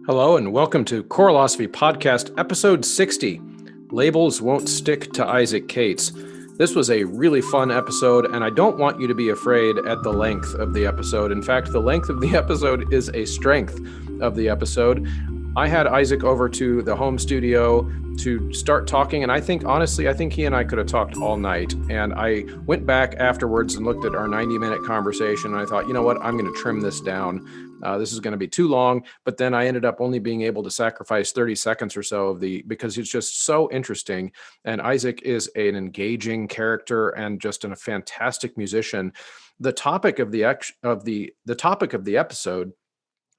Hello and welcome to Choralosophy Podcast, episode 60. Labels Won't Stick to Isaac Cates. This was a really fun episode, and I don't want you to be afraid at the length of the episode. In fact, the length of the episode is a strength of the episode. I had Isaac over to the home studio to start talking, and I think he and I could have talked all night. And I went back afterwards and looked at our 90-minute conversation, and I thought, you know what, I'm going to trim this down. This is going to be too long, but then I ended up only being able to sacrifice 30 seconds or so because it's just so interesting. And Isaac is an engaging character and just a fantastic musician. The topic of the episode,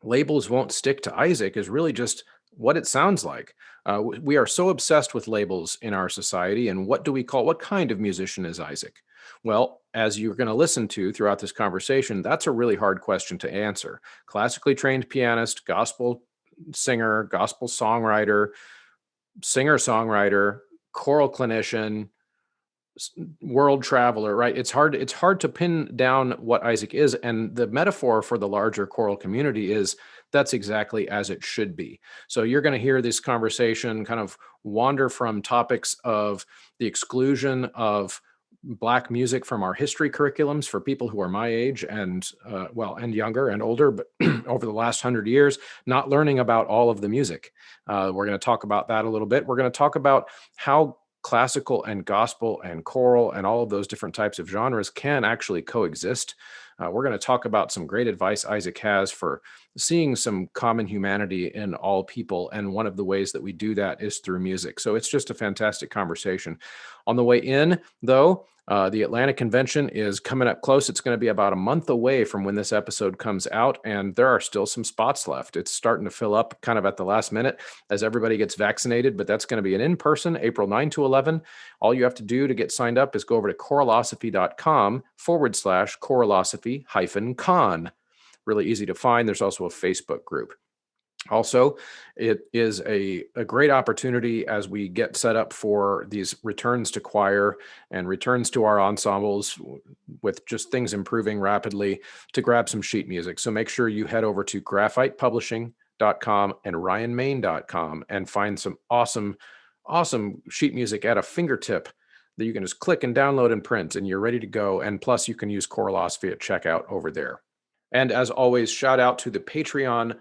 Labels Won't Stick to Isaac, is really just what it sounds like. We are so obsessed with labels in our society, and what kind of musician is Isaac? Well, as you're going to listen to throughout this conversation, that's a really hard question to answer. Classically trained pianist, gospel singer, gospel songwriter, singer-songwriter, choral clinician, world traveler, right? It's hard to pin down what Isaac is. And the metaphor for the larger choral community is that's exactly as it should be. So you're going to hear this conversation kind of wander from topics of the exclusion of Black music from our history curriculums for people who are my age and younger and older, but over the last 100 years, not learning about all of the music. We're going to talk about that a little bit. We're going to talk about how classical and gospel and choral and all of those different types of genres can actually coexist. We're going to talk about some great advice Isaac has for seeing some common humanity in all people. And one of the ways that we do that is through music. So it's just a fantastic conversation. On the way in, though, the Atlanta convention is coming up close. It's going to be about a month away from when this episode comes out, and there are still some spots left. It's starting to fill up kind of at the last minute as everybody gets vaccinated, but that's going to be an in-person, April 9 to 11. All you have to do to get signed up is go over to choralosophy.com/choralosophy-con. Really easy to find. There's also a Facebook group. Also, it is a great opportunity as we get set up for these returns to choir and returns to our ensembles with just things improving rapidly to grab some sheet music. So make sure you head over to graphitepublishing.com and ryanmain.com and find some awesome sheet music at a fingertip that you can just click and download and print, and you're ready to go. And plus, you can use Choralosophy at checkout over there. And as always, shout out to the Patreon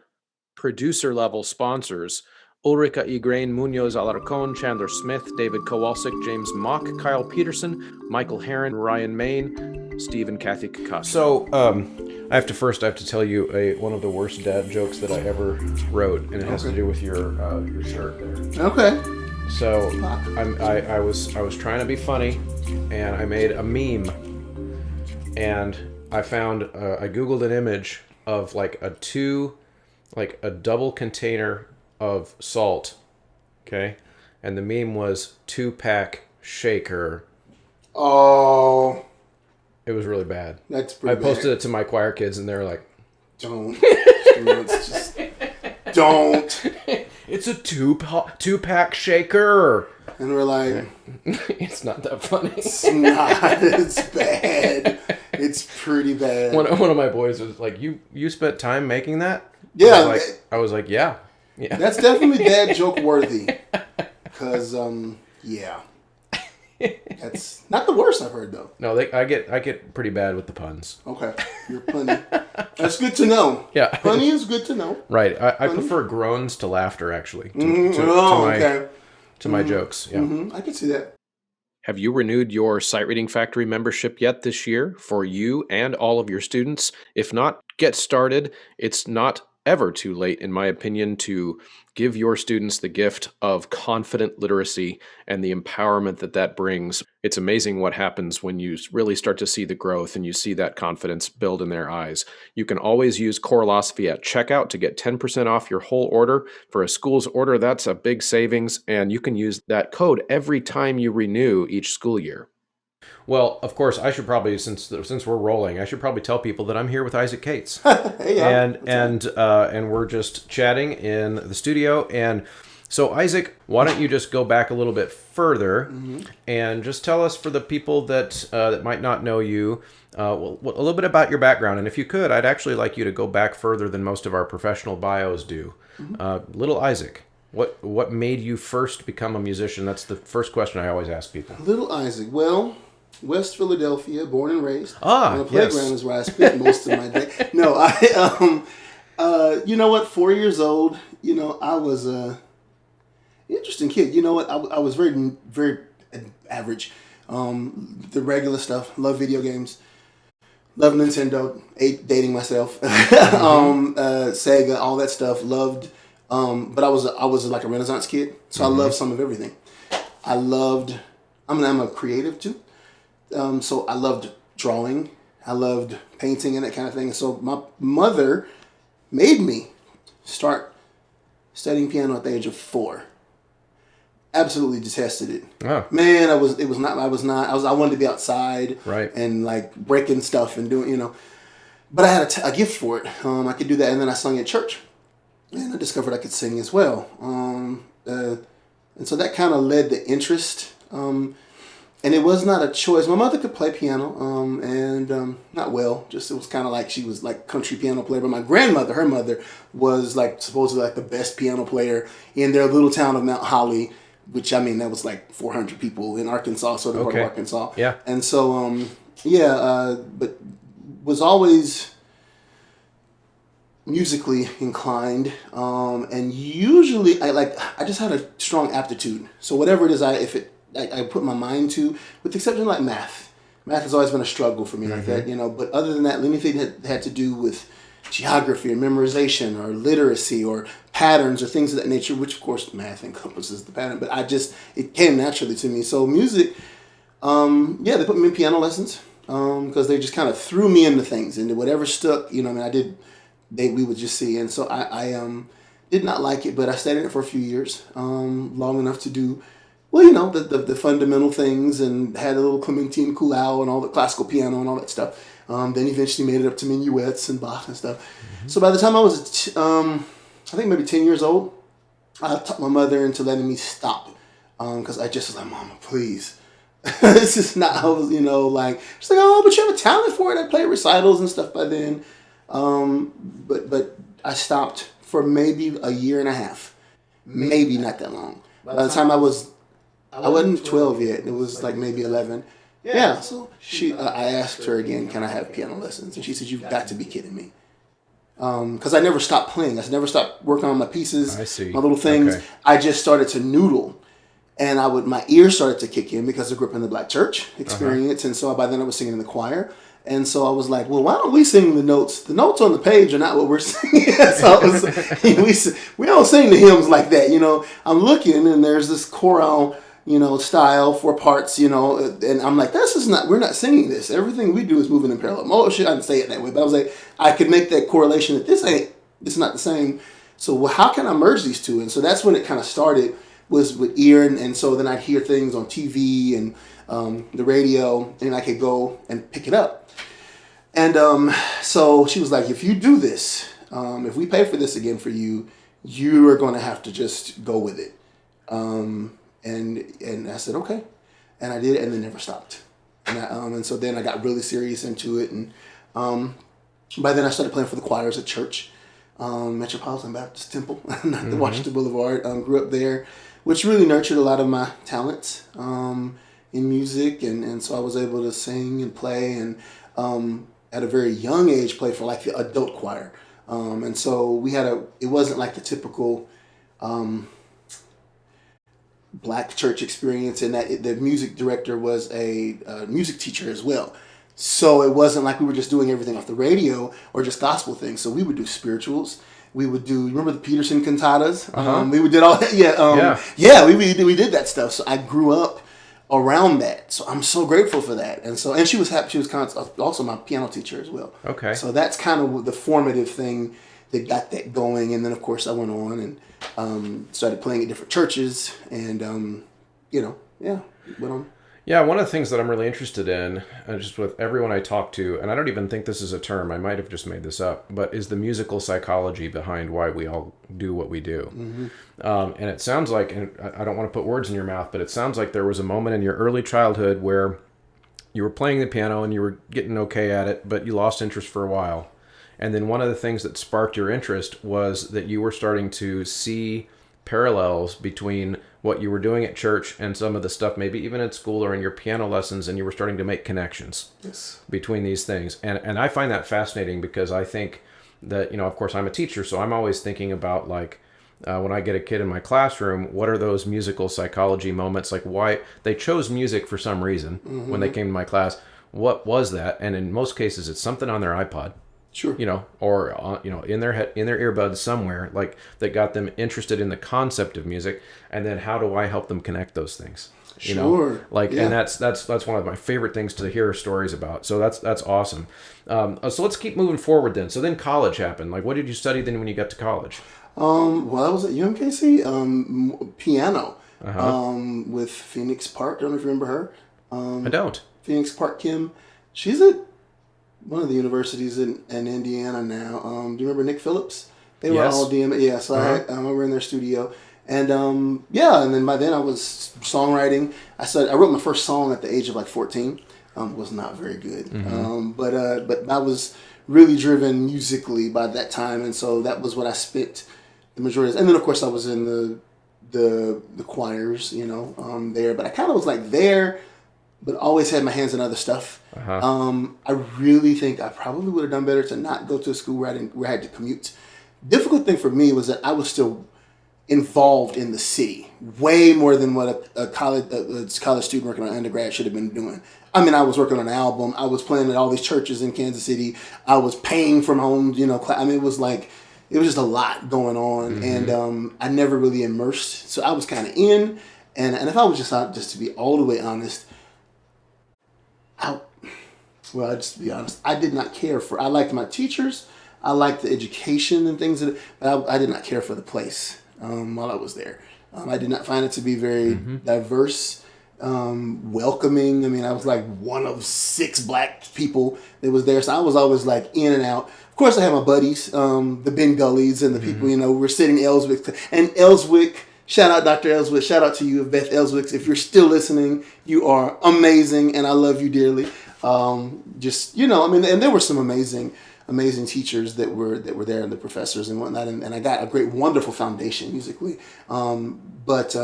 producer level sponsors: Ulrika Igrain, Munoz Alarcon, Chandler Smith, David Kowalczyk, James Mock, Kyle Peterson, Michael Herron, Ryan Main, Steve and Kathy Kakas. So I have to tell you one of the worst dad jokes that I ever wrote, and it has to do with your shirt there. Okay. So I was trying to be funny, and I made a meme, and I Googled an image of like a double container of salt, okay? And the meme was 2-pack shaker. Oh. It was really bad. That's pretty bad. I posted it to my choir kids, and they were like, don't. Don't. It's a 2-pack shaker. And we're like, it's not that funny. It's not. It's bad. It's pretty bad. One of my boys was like, you spent time making that? Yeah. I was like, yeah. That's definitely dad joke worthy. Because, yeah. That's not the worst I've heard, though. No, I get pretty bad with the puns. Okay. You're punny. That's good to know. Yeah. Punny is good to know. Right. I prefer groans to laughter, actually. To my jokes. Yeah. I can see that. Have you renewed your Sight Reading Factory membership yet this year for you and all of your students? If not, get started. It's not ever too late, in my opinion, to give your students the gift of confident literacy and the empowerment that brings. It's amazing what happens when you really start to see the growth and you see that confidence build in their eyes. You can always use Choralosophy at checkout to get 10% off your whole order. For a school's order, that's a big savings, and you can use that code every time you renew each school year. Well, of course, I should probably, since we're rolling, I should probably tell people that I'm here with Isaac Cates. Hey, yeah, and we're just chatting in the studio. And So Isaac, why don't you just go back a little bit further and just tell us, for the people that that might not know you, a little bit about your background. And if you could, I'd actually like you to go back further than most of our professional bios do. Little Isaac, what made you first become a musician? That's the first question I always ask people. Little Isaac, well, West Philadelphia, born and raised. On the playground is where I spent most of my day. No, you know what? 4 years old. You know, I was a interesting kid. You know what? I was very, very average. The regular stuff. Love video games. Love Nintendo. Dating myself. Sega. All that stuff. Loved. But I was like a Renaissance kid, so I loved some of everything. I'm a creative too. So I loved drawing. I loved painting and that kind of thing. So my mother made me start studying piano at the age of 4. Absolutely detested it. Oh. Man, I wanted to be outside, right, and like breaking stuff and doing, but I had a gift for it. I could do that, and then I sung at church, and I discovered I could sing as well. And so that kind of led the interest. And it was not a choice. My mother could play piano, and not well. Just it was kind of like she was like country piano player. But my grandmother, her mother, was like supposedly like the best piano player in their little town of Mount Holly, which I mean that was like 400 people in Arkansas, so the part of Arkansas. Yeah. And so but was always musically inclined, and usually I just had a strong aptitude. So whatever it is, I put my mind to, with the exception of like math. Math has always been a struggle for me like that, But other than that, anything that had to do with geography or memorization or literacy or patterns or things of that nature, which of course math encompasses the pattern, but it came naturally to me. So music, they put me in piano lessons because they just kind of threw me into things, into whatever stuck. We would just see, and so I did not like it, but I stayed in it for a few years, long enough to do. Well, the fundamental things, and had a little Clementine Coulal and all the classical piano and all that stuff. Then eventually made it up to minuets and Bach and stuff. So by the time I was, I think maybe 10 years old, I talked my mother into letting me stop. Because I just was like, Mama, please. This is not how, she's like, oh, but you have a talent for it. I play recitals and stuff by then. But I stopped for maybe a year and a half. Maybe not that long. By the time I wasn't 12 yet. It was like maybe 11. Yeah. So I asked her again, can I have piano lessons? And she said, you've got to be kidding me. Because I never stopped playing. I never stopped working on my pieces, I see. My little things. Okay. I just started to noodle. And my ears started to kick in because I grew up in the black church experience. And so by then I was singing in the choir. And so I was like, well, why don't we sing the notes? The notes on the page are not what we're singing. So we don't sing the hymns like that. I'm looking and there's this choral style, 4 parts, and I'm like, we're not singing this. Everything we do is moving in parallel motion. I didn't say it that way, but I was like, I could make that correlation that it's not the same. So how can I merge these two? And so that's when it kind of started, was with ear. And so then I'd hear things on TV and the radio, and I could go and pick it up. And so she was like, if you do this, if we pay for this again for you, you are going to have to just go with it. And I said, okay. And I did it, and then never stopped. And so then I got really serious into it. And by then I started playing for the choirs at church, Metropolitan Baptist Temple, not the Washington Boulevard. Grew up there, which really nurtured a lot of my talents in music. And so I was able to sing and play, and at a very young age, play for like the adult choir. And so it wasn't like the typical black church experience, in that the music director was a music teacher as well. So it wasn't like we were just doing everything off the radio or just gospel things. So we would do spirituals. We would do, remember the Peterson cantatas? We would did all that. We did that stuff. So I grew up around that. So I'm so grateful for that. And she was happy. She was kind of also my piano teacher as well. Okay. So that's kind of the formative thing that got that going. And then of course I went on and started playing at different churches, and went on. Yeah, one of the things that I'm really interested in, just with everyone I talk to, and I don't even think this is a term, I might have just made this up, but is the musical psychology behind why we all do what we do. Mm-hmm. And it sounds like, and I don't want to put words in your mouth, but it sounds like there was a moment in your early childhood where you were playing the piano and you were getting okay at it, but you lost interest for a while. And then one of the things that sparked your interest was that you were starting to see parallels between what you were doing at church and some of the stuff, maybe even at school or in your piano lessons, and you were starting to make connections Yes. between these things. And I find that fascinating because I think that, of course, I'm a teacher, so I'm always thinking about, like, when I get a kid in my classroom, what are those musical psychology moments? Like, why they chose music for some reason when they came to my class. What was that? And in most cases, it's something on their iPod. Sure. Or in their head, in their earbuds somewhere, like, that got them interested in the concept of music. And then how do I help them connect those things? Sure. Like, Yeah. and that's one of my favorite things to hear stories about. So that's awesome. So let's keep moving forward then. So then college happened. Like, what did you study then when you got to college? Well, I was at UMKC, piano, Uh-huh. with Phoenix Park. I don't know if you remember her. I don't. Phoenix Park Kim. She's at one of the universities in Indiana now. Do you remember Nick Phillips? They were Yes. all DM. Yeah, so we were in their studio. And and then by then I was songwriting. I wrote my first song at the age of like 14. Was not very good. But I was really driven musically by that time, and so that was what I spent the majority of. And then of course I was in the choirs, there. But I kind of was like there, but always had my hands in other stuff. I really think I probably would have done better to not go to a school where I had to commute. Difficult thing for me was that I was still involved in the city way more than what a college student working on undergrad should have been doing. I mean, I was working on an album. I was playing at all these churches in Kansas City. I was paying for my own, I mean, it was just a lot going on, and I never really immersed. So I was kind of in, and if I was just to be all the way honest, I'll just be honest. I did not care for. I liked my teachers. I liked the education and things, but I did not care for the place while I was there. I did not find it to be very diverse, welcoming. I mean, I was like one of 6 black people that was there, so I was always like in and out. Of course, I had my buddies, the Ben Gullies, and the people. We're sitting in Ellswick, and Ellswick. Shout out Dr. Ellswick. Shout out to you, Beth Ellswick. If you're still listening, you are amazing, and I love you dearly. And there were some amazing teachers that were there, and the professors and whatnot, and I got a wonderful foundation musically. But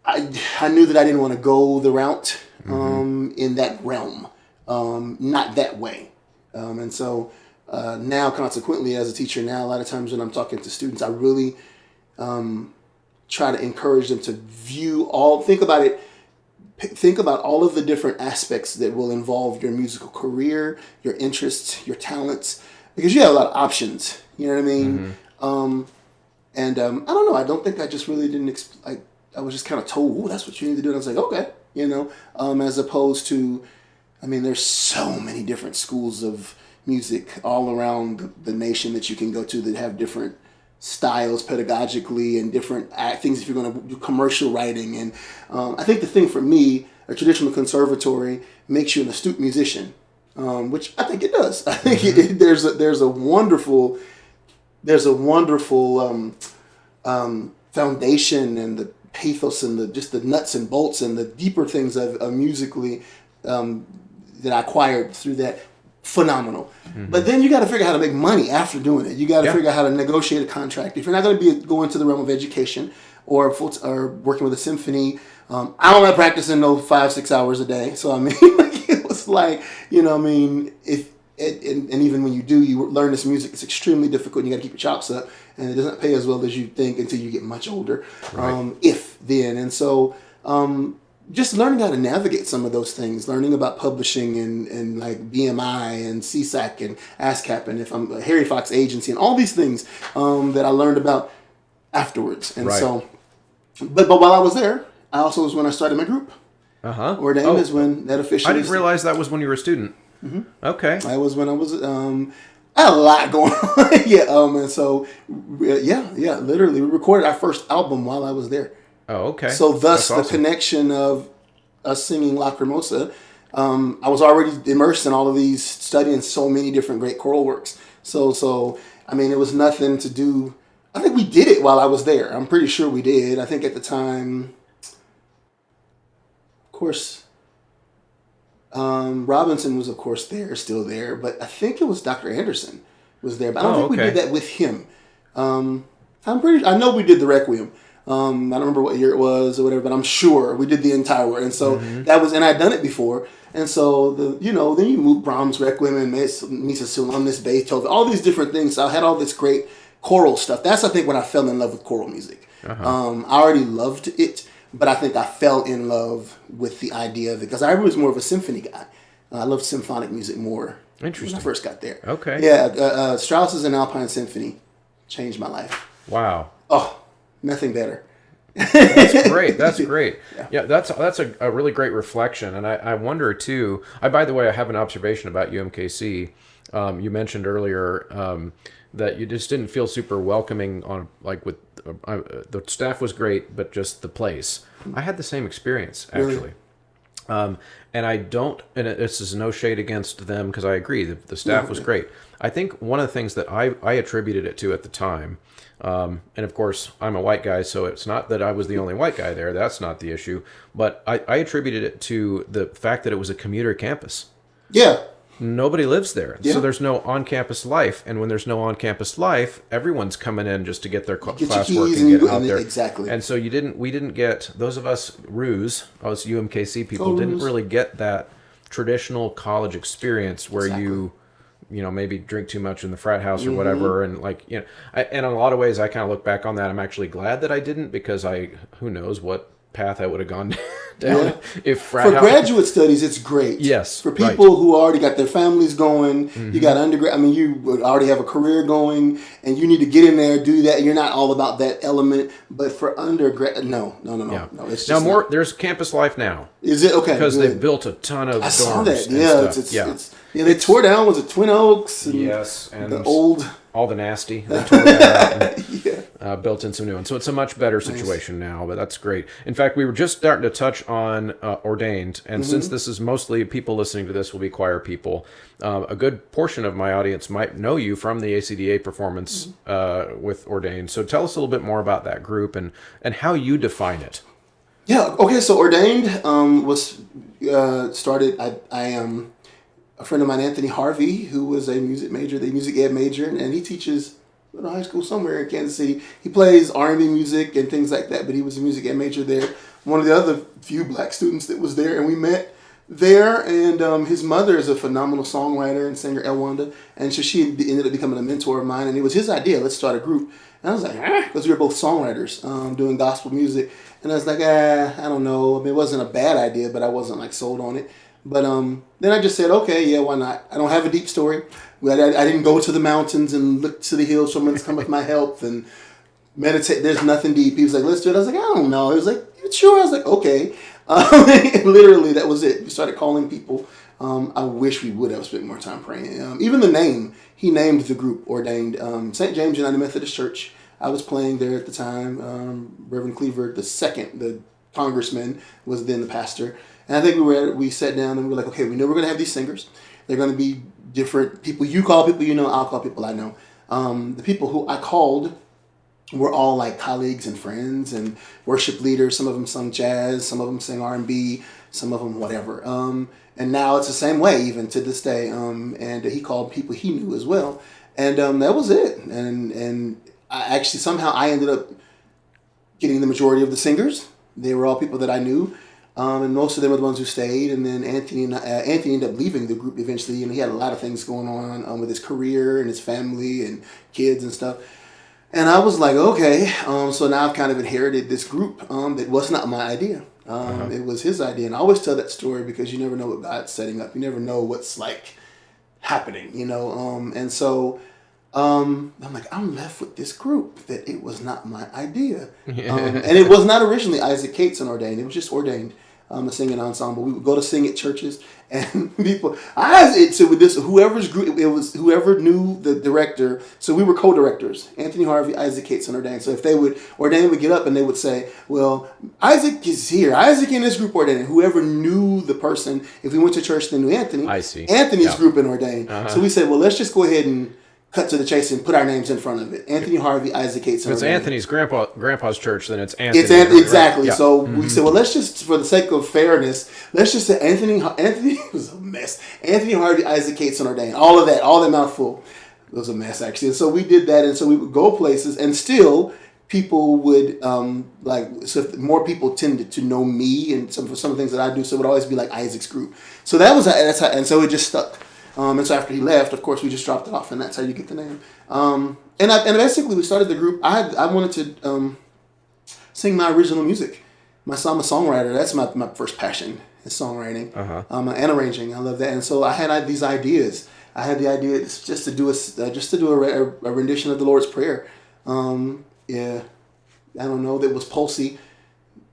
I knew that I didn't want to go the route in that realm, not that way. And so now, consequently, as a teacher now, a lot of times when I'm talking to students, I really try to encourage them to think about all of the different aspects that will involve your musical career, your interests, your talents, because you have a lot of options. You know what I mean? I don't know. I don't think I just really didn't. I was just kind of told, "Oh, that's what you need to do," and I was like, "Okay," as opposed to, I mean, there's so many different schools of music all around the nation that you can go to that have different styles pedagogically and different things if you're going to do commercial writing. And I think the thing for me, a traditional conservatory makes you an astute musician, which I think it does. I think there's a wonderful foundation and the pathos and just the nuts and bolts and the deeper things of musically that I acquired through that. Phenomenal. But then you got to figure out how to make money after doing it. You got to figure out how to negotiate a contract. If you're not going to be going to the realm of education or working with a symphony, I don't like practicing 5-6 hours a day. So I mean, it was like, if and even when you learn this music, it's extremely difficult. And you got to keep your chops up, and it doesn't pay as well as you think until you get much older. Right. And so. Just learning how to navigate some of those things, learning about publishing and like BMI and CSAC and ASCAP and if I'm a Harry Fox agency and all these things that I learned about afterwards. And so, but while I was there, I also was when I started my group. Ordained is when that officially. I didn't realize that was when you were a student. Okay. I was when I was. I had a lot going on. And so, literally, we recorded our first album while I was there. Oh, okay. So thus That's awesome. the connection of us singing Lacrimosa, I was already immersed in all of these, studying so many different great choral works. So I mean, it was nothing to do. I think we did it while I was there. I'm pretty sure we did. I think at the time, of course, Robinson was, of course, still there. But I think it was Dr. Anderson was there. But I don't think we did that with him. I know we did the Requiem. I don't remember what year it was or whatever, but I'm sure we did the entire work. And so that was, and I'd done it before. And so then you move Brahms Requiem and Missa Solemnis, Beethoven, all these different things. So I had all this great choral stuff. That's, I think, when I fell in love with choral music. I already loved it, but I think I fell in love with the idea of it because I was more of a symphony guy. I loved symphonic music more. Interesting. When I first got there. Okay. Yeah, Strauss's and Alpine Symphony changed my life. Wow. Oh, nothing better. That's great. That's great. Yeah, that's a really great reflection. And I wonder too, by the way, I have an observation about UMKC. You mentioned earlier that you just didn't feel super welcoming on with the staff was great, but just the place. I had the same experience actually. Really? And I don't, and this is no shade against them because I agree the staff was great. I think one of the things that I attributed it to at the time, and of course I'm a white guy, so it's not that I was the only white guy there. That's not the issue. But I attributed it to the fact that it was a commuter campus. Yeah. Nobody lives there. Yeah. So there's no on-campus life. And when there's no on-campus life, everyone's coming in just to get their classwork and get out there. Exactly. And so we didn't get, those of us us UMKC people didn't really get that traditional college experience where you maybe drink too much in the frat house or whatever. And and in a lot of ways, I kind of look back on that. I'm actually glad that I didn't because who knows what path I would have gone down if frat for graduate studies it's great. Yes, for people who already got their families going, you got undergrad. I mean, you already have a career going, and you need to get in there, do that. You're not all about that element. But for undergrad, no. It's just now there's campus life now. Is it okay? Because they've built a ton of dorms. I saw that. It's they tore down. Was it Twin Oaks? And and the old. All the nasty. They tore that out and built in some new ones. So it's a much better situation now, but that's great. In fact, we were just starting to touch on ordained, and since this is mostly people listening to this will be choir people, a good portion of my audience might know you from the ACDA performance with ordained. So tell us a little bit more about that group and how you define it. Yeah, okay, so ordained was started, I am... a friend of mine, Anthony Harvey, who was a music ed major, and he teaches at a high school somewhere in Kansas City. He plays R&B music and things like that, but he was a music ed major there. One of the other few black students that was there, and we met there. And his mother is a phenomenal songwriter and singer, Elwanda, and so she ended up becoming a mentor of mine. And it was his idea, let's start a group. And I was like, because we were both songwriters doing gospel music, and I was like, I don't know. I mean, it wasn't a bad idea, but I wasn't sold on it. But then I just said, okay, yeah, why not? I don't have a deep story. I didn't go to the mountains and look to the hills for someone to come with my help and meditate. There's nothing deep. He was like, let's do it. I was like, I don't know. He was like, you sure? I was like, okay. Literally, that was it. We started calling people. I wish we would have spent more time praying. Even the name, he named the group Ordained. St. James United Methodist Church. I was playing there at the time. Reverend Cleaver II, the congressman, was then the pastor. And I think we sat down and we were like, okay, we know we're going to have these singers. They're going to be different people. You call people you know, I'll call people I know. The people who I called were all colleagues and friends and worship leaders. Some of them sung jazz, some of them sang R&B, some of them whatever. And now it's the same way even to this day. And he called people he knew as well. And that was it. And I actually somehow I ended up getting the majority of the singers. They were all people that I knew. And most of them were the ones who stayed. And then Anthony ended up leaving the group eventually. And he had a lot of things going on with his career and his family and kids and stuff. And I was like, okay. So now I've kind of inherited this group that was not my idea. It was his idea. And I always tell that story because you never know what God's setting up. You never know what's happening, And so I'm like, I'm left with this group that it was not my idea. And it was not originally Isaac Cates and Ordained. It was just Ordained. a singing ensemble. We would go to sing at churches, and people. So with this, whoever's group it was, whoever knew the director. So we were co-directors, Anthony Harvey, Isaac Cates, and Ordain. So if they would, Ordain would get up and they would say, "Well, Isaac is here. Isaac in this group Ordain." Whoever knew the person, if we went to church, they knew Anthony. I see. Anthony's group in Ordain. So we said, "Well, let's just go ahead and cut to the chase and put our names in front of it." Anthony Harvey, Isaac Cates, and If it's Ordain. Anthony's grandpa's church, then it's Anthony. Exactly. Right? Yeah. So we said, well, let's just, for the sake of fairness, let's just say Anthony was a mess. Anthony Harvey, Isaac Cates, and Ordain. All of that mouthful. It was a mess, actually. And so we did that, and so we would go places, and still people would, so if more people tended to know me and some of the things that I do, so it would always be like Isaac's group. So that's how, and so it just stuck. And so after he left, of course, we just dropped it off, and that's how you get the name. And basically, we started the group. I wanted to sing my original music. I'm a songwriter. That's my first passion, is songwriting and arranging. I love that. And so I had these ideas. I had the idea just to do a rendition of the Lord's Prayer. Yeah, I don't know. That was pulsy,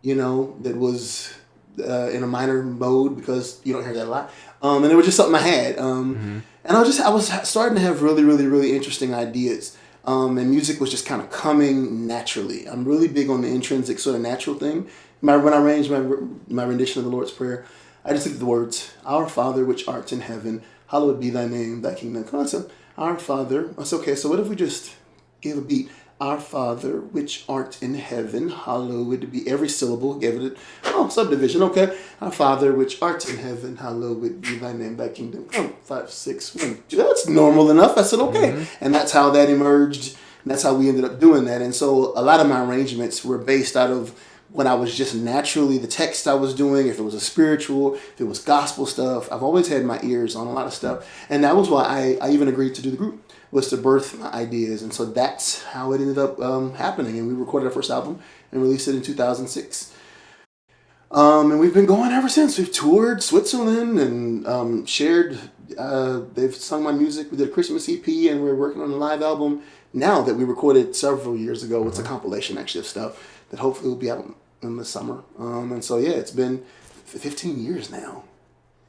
that was in a minor mode, because you don't hear that a lot. And it was just something I had. And I was starting to have really, really, really interesting ideas. And music was just kind of coming naturally. I'm really big on the intrinsic sort of natural thing. When I arranged my rendition of the Lord's Prayer, I just looked at the words, "Our Father which art in heaven, hallowed be thy name, thy kingdom come." Our Father. I said, okay, so what if we just gave a beat? "Our Father which art in heaven, hallowed be," every syllable, gave it subdivision, okay. "Our Father which art in heaven, hallowed be thy name, thy kingdom come." 5, 6, 1. That's normal enough. I said, okay. And that's how that emerged. And that's how we ended up doing that. And so a lot of my arrangements were based out of when I was just naturally, the text I was doing, if it was a spiritual, if it was gospel stuff. I've always had my ears on a lot of stuff. And that was why I even agreed to do the group, was to birth my ideas. And so that's how it ended up happening. And we recorded our first album and released it in 2006. And we've been going ever since. We've toured Switzerland and shared, they've sung my music. We did a Christmas EP, and we're working on a live album now that we recorded several years ago. It's a compilation, actually, of stuff that hopefully will be out in the summer. And so, yeah, it's been 15 years now.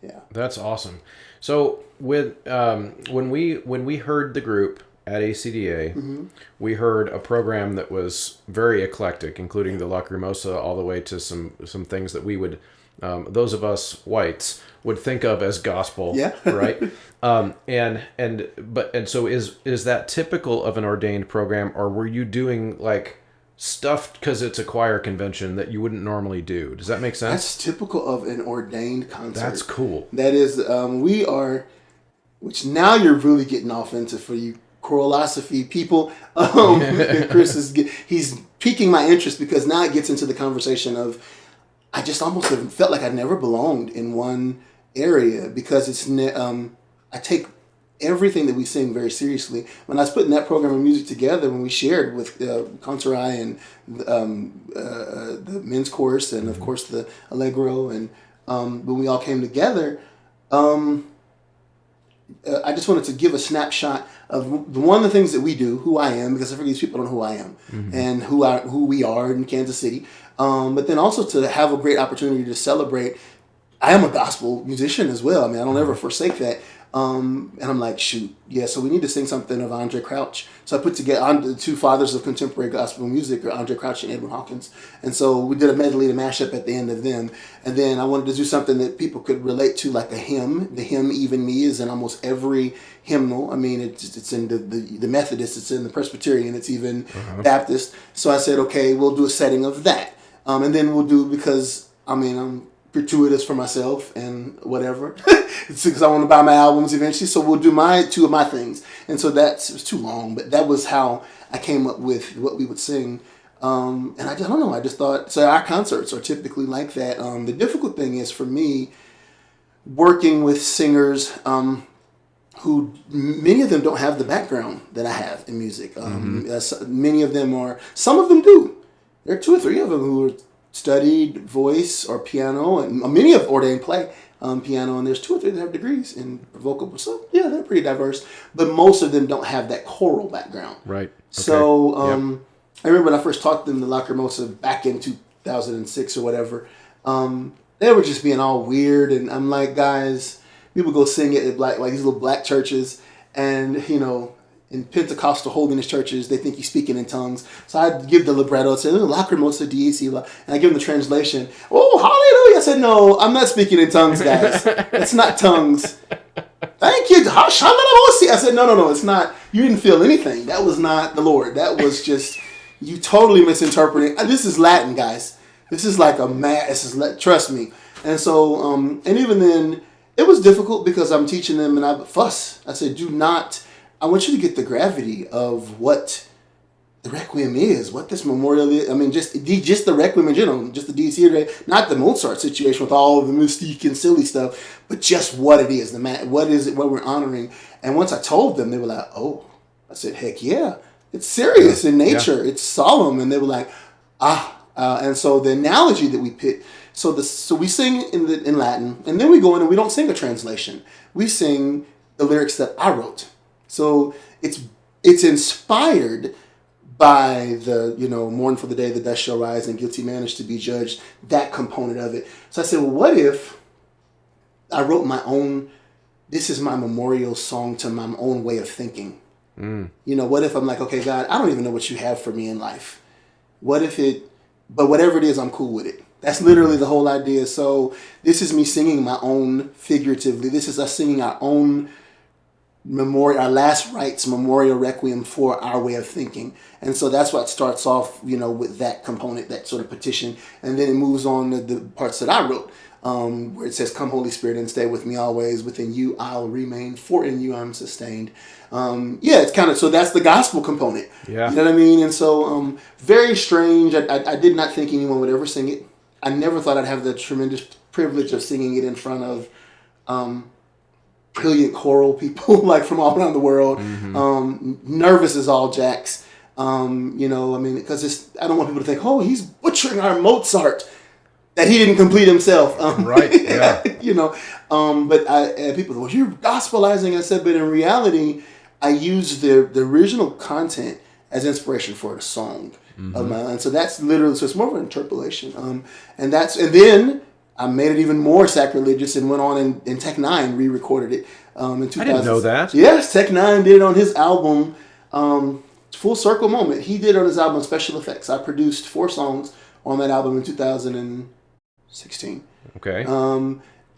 Yeah. That's awesome. So with when we heard the group at ACDA, we heard a program that was very eclectic, including the Lacrimosa, all the way to some things that we would, those of us whites, would think of as gospel. Yeah. Right. So is that typical of an ordained program, or were you doing like stuff because it's a choir convention that you wouldn't normally do? Does that make sense? That's typical of an ordained concert. That's cool. That is, we are, which now you're really getting off into, for you choralosophy people. Chris he's piquing my interest, because now it gets into the conversation of, I just almost have felt like I never belonged in one area, because it's I take everything that we sing very seriously. When I was putting that program of music together, when we shared with Conservatory and the men's chorus, and of course the Allegro, and when we all came together, I just wanted to give a snapshot of one of the things that we do, who I am, because I forget these people don't know who I am, and who we are in Kansas City. But then also to have a great opportunity to celebrate. I am a gospel musician as well. I mean, I don't ever forsake that. And I'm like, shoot, yeah, so we need to sing something of Andre Crouch. So I put together the two fathers of contemporary gospel music are Andre Crouch and Edwin Hawkins. And so we did a medley, a mashup at the end of them. And then I wanted to do something that people could relate to, like a hymn. The hymn Even Me is in almost every hymnal. I mean, it's in the Methodist, it's in the Presbyterian, it's even Baptist. So I said, okay, we'll do a setting of that. And then we'll do, because, I mean, I'm gratuitous for myself and whatever. It's because I want to buy my albums eventually. So we'll do two of my things. And so it was too long, but that was how I came up with what we would sing. And I don't know, I just thought, so our concerts are typically like that. The difficult thing is for me, working with singers who, many of them don't have the background that I have in music. Many of them some of them do. There are 2 or 3 of them who are studied voice or piano, and many of ordained play piano, and there's 2 or 3 that have degrees in vocal. So yeah, they're pretty diverse, but most of them don't have that choral background. Right. Okay. So I remember when I first taught them the Lacrimosa back in 2006 or whatever. they were just being all weird, and I'm like, guys, people go sing it at like these little black churches, and in Pentecostal holiness churches, they think you're speaking in tongues. So I give the libretto, say lacrimosa dieci, and I give them the translation. Oh, hallelujah! I said, no, I'm not speaking in tongues, guys. It's not tongues. Thank you. I said, no, it's not. You didn't feel anything. That was not the Lord. That was just, you totally misinterpreting. This is Latin, guys. This is like a mass. Trust me. And so, and even then, it was difficult because I'm teaching them and I fuss. I said, I want you to get the gravity of what the Requiem is, what this memorial is. I mean, just the Requiem in general, just the DC, not the Mozart situation with all of the mystique and silly stuff, but just what it is, what is it, what we're honoring. And once I told them, they were like, oh. I said, heck yeah. It's serious in nature. Yeah. It's solemn. And they were like, and so the analogy that we picked, so we sing in Latin, and then we go in and we don't sing a translation. We sing the lyrics that I wrote. So it's inspired by the, mourn for the day the dust shall rise and guilty man is to be judged, that component of it. So I said, well, what if I wrote my own, this is my memorial song to my own way of thinking. What if I'm like, okay, God, I don't even know what you have for me in life. But whatever it is, I'm cool with it. That's literally the whole idea. So this is me singing my own figuratively. This is us singing our own memorial, our last rites memorial requiem for our way of thinking. And so that's what starts off, with that component, that sort of petition. And then it moves on to the parts that I wrote, where it says, come Holy Spirit and stay with me always. Within you, I'll remain, for in you I'm sustained. It's kind of, so that's the gospel component. Yeah. You know what I mean? And so, very strange. I did not think anyone would ever sing it. I never thought I'd have the tremendous privilege of singing it in front of, brilliant choral people like from all around the world. Nervous as all jacks. Because I don't want people to think, oh, he's butchering our Mozart that he didn't complete himself. Right. Yeah. But people go, well, you're gospelizing. I said, but in reality, I used the original content as inspiration for the song of my own. So that's literally, so it's more of an interpolation. And then I made it even more sacrilegious and went on in Tech Nine re-recorded it in 2000. I didn't know that. Yes, Tech Nine did it on his album, Full Circle Moment. He did it on his album Special Effects. I produced 4 songs on that album in 2016. Okay.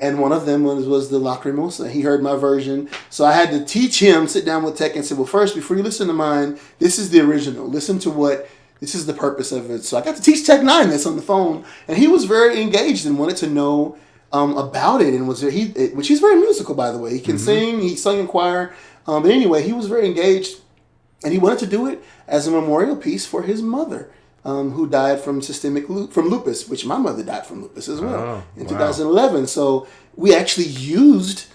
And one of them was the Lacrimosa. He heard my version. So I had to teach him, sit down with Tech and say, well, first, before you listen to mine, this is the original. Listen to this is the purpose of it. So I got to teach Tech Nine this on the phone. And he was very engaged and wanted to know about it. And which he's very musical, by the way. He can sing. He sung in choir. But anyway, he was very engaged. And he wanted to do it as a memorial piece for his mother, who died from from lupus, which my mother died from lupus as well in 2011. So we actually used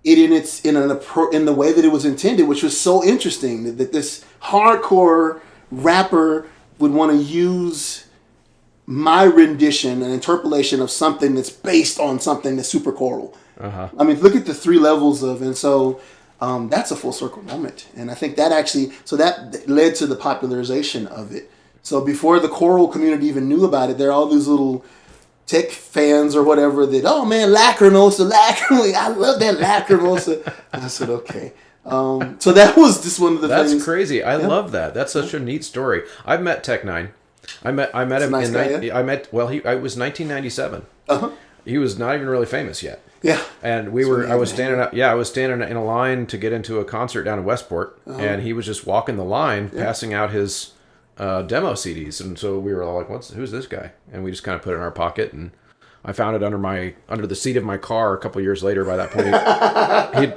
it in the way that it was intended, which was so interesting that this hardcore rapper would want to use my rendition and interpolation of something that's based on something that's super choral. I mean, look at the 3 levels of, and so that's a full circle moment. And I think that that led to the popularization of it. So before the choral community even knew about it, there are all these little tech fans or whatever that, oh man, Lacrimosa, I love that Lacrimosa. I said, okay. So that was just one of the things. That's crazy. I love that. That's such a neat story. I've met Tech Nine. I met him nice in guy, I was 1997. He was not even really famous yet. Yeah. And I was standing in a line to get into a concert down in Westport, and he was just walking the line, passing out his demo CDs, and so we were all like, who's this guy? And we just kind of put it in our pocket, and I found it under the seat of my car a couple of years later. By that point,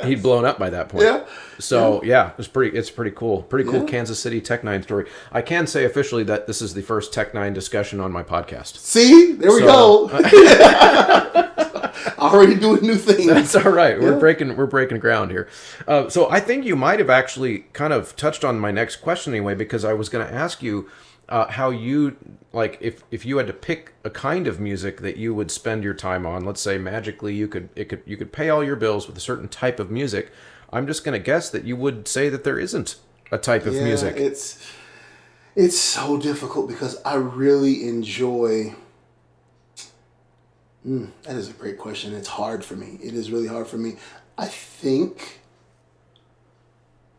he'd blown up by that point. Yeah. So it's pretty cool. Pretty cool Kansas City Tech Nine story. I can say officially that this is the first Tech Nine discussion on my podcast. See, there we go. Already doing new things. That's all right. We're breaking ground here. So I think you might have actually kind of touched on my next question anyway, because I was going to ask you how you, like, if you had to pick a kind of music that you would spend your time on. Let's say magically you could pay all your bills with a certain type of music. I'm just going to guess that you would say that there isn't a type of music. It's so difficult because I really enjoy That is a great question. It's hard for me. It is really hard for me. I think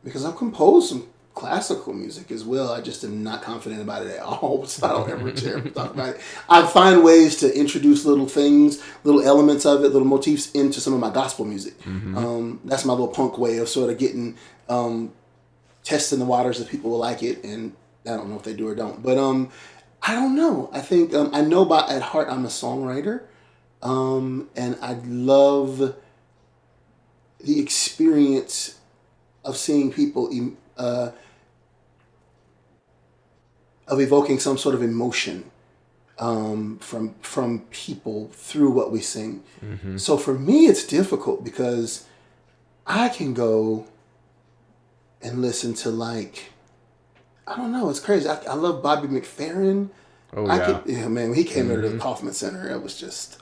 because I've composed some classical music as well, I just am not confident about it at all. So I don't ever dare talk about it. I find ways to introduce little things, little elements of it, little motifs into some of my gospel music. That's my little punk way of sort of getting testing the waters if people will like it, and I don't know if they do or don't. But I don't know. I think I know at heart I'm a songwriter, and I love the experience of seeing people of evoking some sort of emotion from people through what we sing. So for me, it's difficult because I can go and listen to I don't know, it's crazy. I love Bobby McFerrin. Oh yeah. Man, when he came into the Kaufman Center, it was just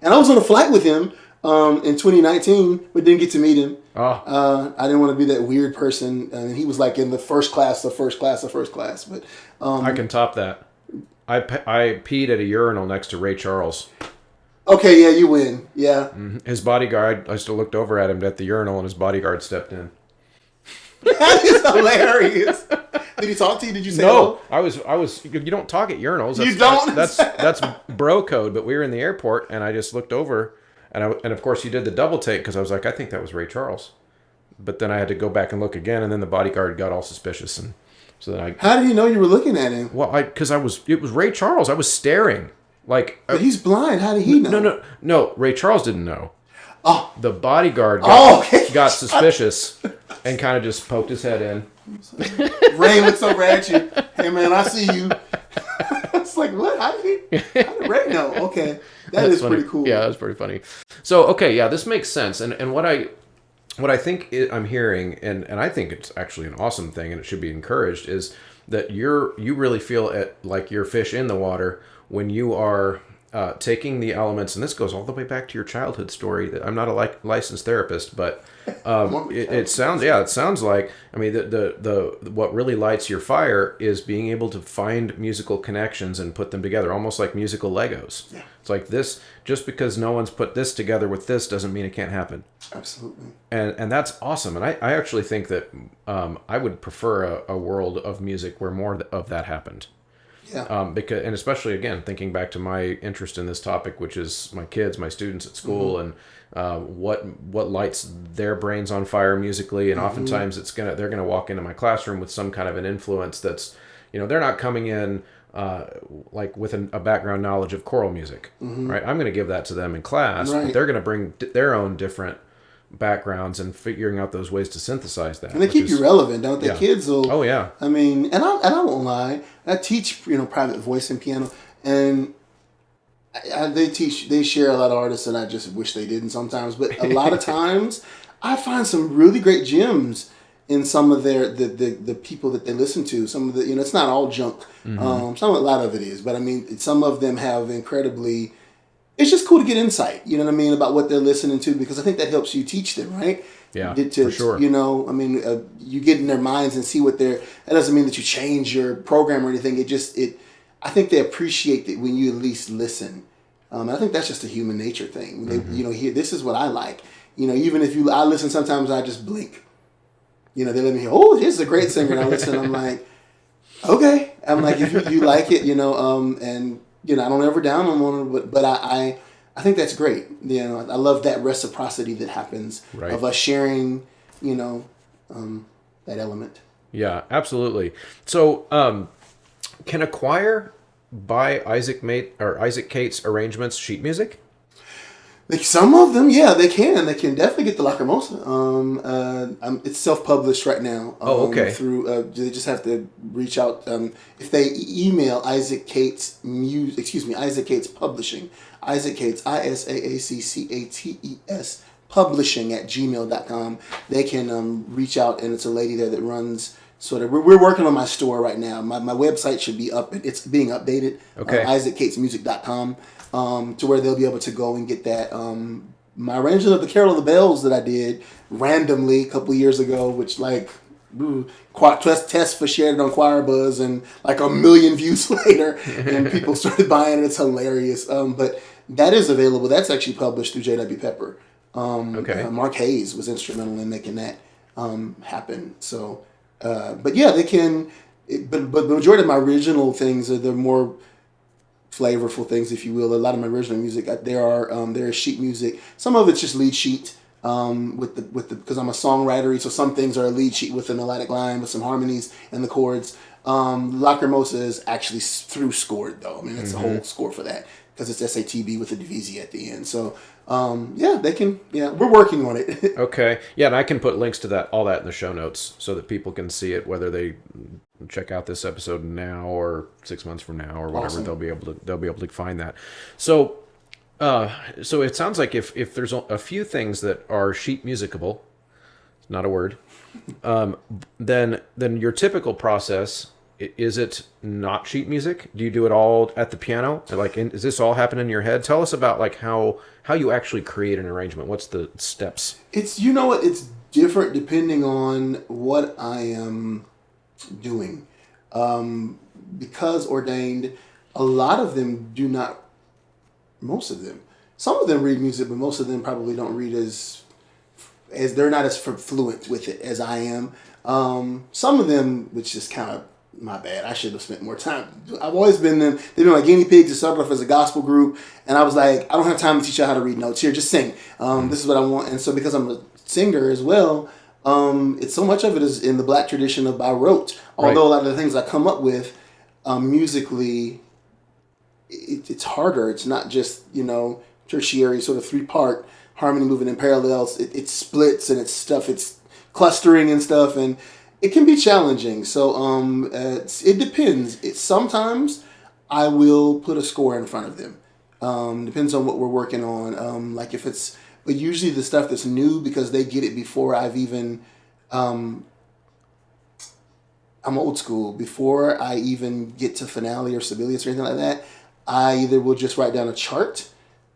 and I was on a flight with him in 2019, but didn't get to meet him. I didn't want to be that weird person, and he was in the first class. But I can top that. I peed at a urinal next to Ray Charles. Okay, yeah, you win. Yeah. His bodyguard, I still looked over at him at the urinal, and his bodyguard stepped in. That is hilarious. Did he talk to you? Did you say no? I was. You don't talk at urinals. You don't. That's bro code. But we were in the airport, and I just looked over, and of course you did the double take because I was like, I think that was Ray Charles. But then I had to go back and look again, and then the bodyguard got all suspicious, and so then How did he know you were looking at him? Well, because it was Ray Charles. I was staring. But he's blind. How did he know? No. Ray Charles didn't know. Oh. The bodyguard got suspicious and kind of just poked his head in. Ray looks over at you. Hey, man, I see you. It's like, what? How did Ray know? Okay. That's funny. Pretty cool. Yeah, that's pretty funny. So, okay, yeah, this makes sense. And what I think I'm hearing, and I think it's actually an awesome thing and it should be encouraged, is that you really feel like you're fish in the water when you are taking the elements, and this goes all the way back to your childhood story. That I'm not a licensed therapist, but it sounds like, I mean, the what really lights your fire is being able to find musical connections and put them together, almost like musical Legos. Yeah. It's like this, just because no one's put this together with this doesn't mean it can't happen. Absolutely. And that's awesome. And I actually think that I would prefer a world of music where more of that happened. Yeah. And especially, again, thinking back to my interest in this topic, which is my kids, my students at school, and what lights their brains on fire musically. And oftentimes they're gonna walk into my classroom with some kind of an influence that's, they're not coming in with a background knowledge of choral music, right? I'm gonna give that to them in class, right. But they're gonna bring their own different backgrounds and figuring out those ways to synthesize that. And they keep you relevant, don't they? Yeah. Kids will. Oh yeah. I mean, and I won't lie. I teach private voice and piano, and they share a lot of artists, and I just wish they didn't sometimes. But a lot of times, I find some really great gems in some of the people that they listen to. Some of the it's not all junk. A lot of it is, but I mean, some of them have incredibly. It's just cool to get insight, you know what I mean, about what they're listening to, because I think that helps you teach them, right? Yeah, for sure. You get in their minds and see what they're. That doesn't mean that you change your program or anything. I think they appreciate it when you at least listen. I think that's just a human nature thing. They, here, this is what I like. Even if I listen, sometimes I just blink. They let me hear, oh, this is a great singer, and I listen. I'm like, okay. I'm like, if you like it, and. I don't ever down on one, but I think that's great. I love that reciprocity that happens of us sharing, that element. Yeah, absolutely. So, can a choir buy Isaac Cates arrangements sheet music? Like some of them, yeah, they can. They can definitely get the Lacrimosa. It's self-published right now. Okay. Through they just have to reach out. If they email Isaac Cates Publishing, Isaac Cates ISAACCATES Publishing @gmail.com. They can reach out, and it's a lady there that runs. We're working on my store right now. My website should be up. It's being updated. Okay. IsaacCatesMusic.com. To where they'll be able to go and get that. My arrangement of the Carol of the Bells that I did randomly a couple of years ago, which test for shared it on Choir Buzz, and like 1 million views later, and people started buying it. It's hilarious. But That is available. That's actually published through J.W. Pepper. Okay. Mark Hayes was instrumental in making that happen. So, but yeah, they can. But the majority of my original things are the more flavorful things, if you will. A lot of my original music, there is sheet music. Some of it's just lead sheet. Because I'm a songwriter, so some things are a lead sheet with a melodic line with some harmonies and the chords. Lacrimosa is actually through scored though. I mean, it's a whole score for that because it's SATB with a divisi at the end. So they can. Yeah, we're working on it. Okay. Yeah, and I can put links to all that in the show notes so that people can see it, whether they check out this episode now or 6 months from now or whatever. Awesome. They'll be able to find that. So it sounds like if there's a few things that are sheet musicable, not a word, then your typical process, is it not sheet music? Do you do it all at the piano? Like, is this all happen in your head? Tell us about like how you actually create an arrangement. What's the steps? It's, you know what, it's different depending on what I am doing. Because ordained, a lot of them do not. Most of them. Some of them read music, but most of them probably don't read as they're not as fluent with it as I am. Some of them, which is kind of my bad. I should have spent more time. I've always been them. They've been my guinea pigs. It started off as a gospel group, and I was like, I don't have time to teach you how to read notes. Here, just sing. This is what I want. And so because I'm a singer as well, it's so much of it is in the Black tradition of by rote. Although a lot of the things I come up with musically, it's harder. It's not just, tertiary sort of 3-part harmony moving in parallels. It splits and it's stuff. It's clustering and stuff, and it can be challenging. So it depends. Sometimes I will put a score in front of them. Depends on what we're working on. But usually the stuff that's new, because they get it before I've even. I'm old school. Before I even get to finale or Sibelius or anything like that, I either will just write down a chart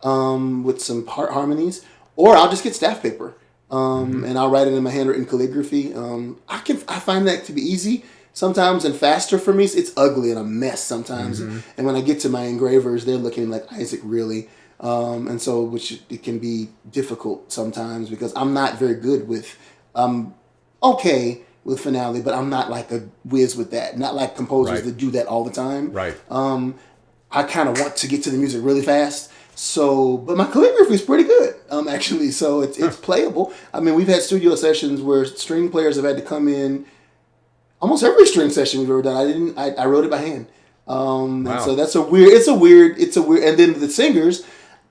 with some part harmonies, or I'll just get staff paper and I'll write it in my handwritten calligraphy. I find that to be easy sometimes and faster for me. It's ugly and a mess sometimes, and when I get to my engravers, they're looking like, Isaac, really? And so, which it can be difficult sometimes because I'm not very good with. Okay with finale, but I'm not like a whiz with that. Not like composers that do that all the time. Right. I kind of want to get to the music really fast. So, but my calligraphy is pretty good, actually. So it's playable. I mean, we've had studio sessions where string players have had to come in. Almost every string session we've ever done, I wrote it by hand. Wow. And so it's a weird. And then the singers,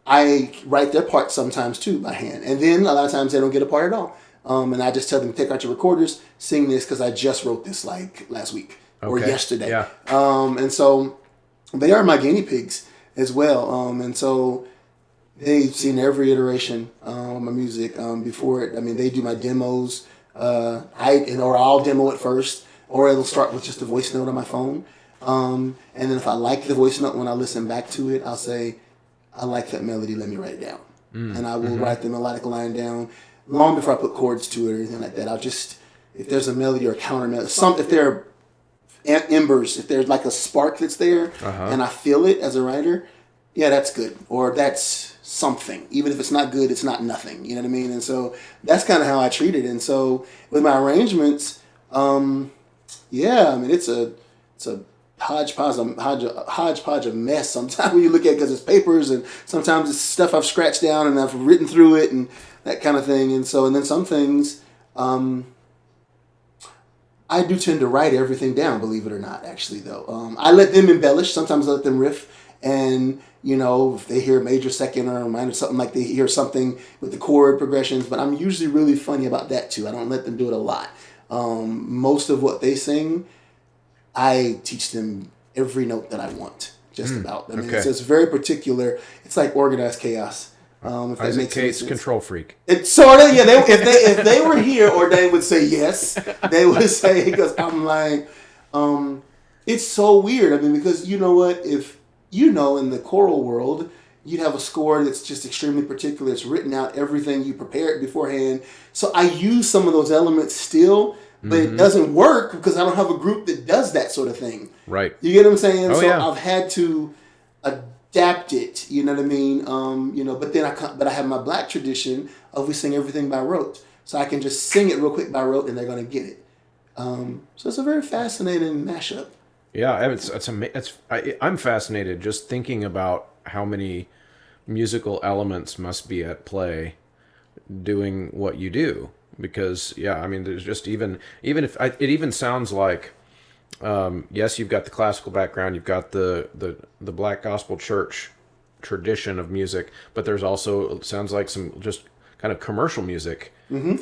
I write their parts sometimes too by hand. And then a lot of times they don't get a part at all. And I just tell them, take out your recorders, sing this, because I just wrote this like last week or yesterday. Yeah. And so they are my guinea pigs as well. And so they've seen every iteration of my music before it. I mean, they do my demos. Or I'll demo it first, or it'll start with just a voice note on my phone. And then if I like the voice note, when I listen back to it, I'll say, I like that melody, let me write it down. And I will write the melodic line down long before I put chords to it or anything like that. I'll just, if there's a melody or a counter melody, if there are embers, if there's like a spark that's there and I feel it as a writer, yeah, that's good. Or that's something. Even if it's not good, it's not nothing. You know what I mean? And so that's kind of how I treat it. And so with my arrangements, I mean, it's a hodgepodge of mess sometimes when you look at it, because it's papers and sometimes it's stuff I've scratched down and I've written through it and that kind of thing. And then some things, I do tend to write everything down, believe it or not, actually, though. I let them embellish. Sometimes I let them riff. And, if they hear a major, second, or a minor, something like they hear something with the chord progressions. But I'm usually really funny about that, too. I don't let them do it a lot. Most of what they sing, I teach them every note that I want, just about. I mean, it's very particular. It's like organized chaos. If that makes Kate's control freak. It's sort of, yeah. If they were here, Ordain would say yes. They would say, because I'm like, it's so weird. I mean, because you know what? If in the choral world, you'd have a score that's just extremely particular. It's written out, everything you prepared beforehand. So I use some of those elements still, but it doesn't work because I don't have a group that does that sort of thing. Right. You get what I'm saying? Oh, so yeah. I've had to adapt it. You know what I mean? But then I have my black tradition of we sing everything by rote, so I can just sing it real quick by rote, and they're gonna get it. So it's a very fascinating mashup. Yeah, I'm fascinated just thinking about how many musical elements must be at play doing what you do. Because yeah, I mean, there's just even if it even sounds like yes, you've got the classical background, you've got the Black Gospel Church tradition of music, but there's also, it sounds like, some just kind of commercial music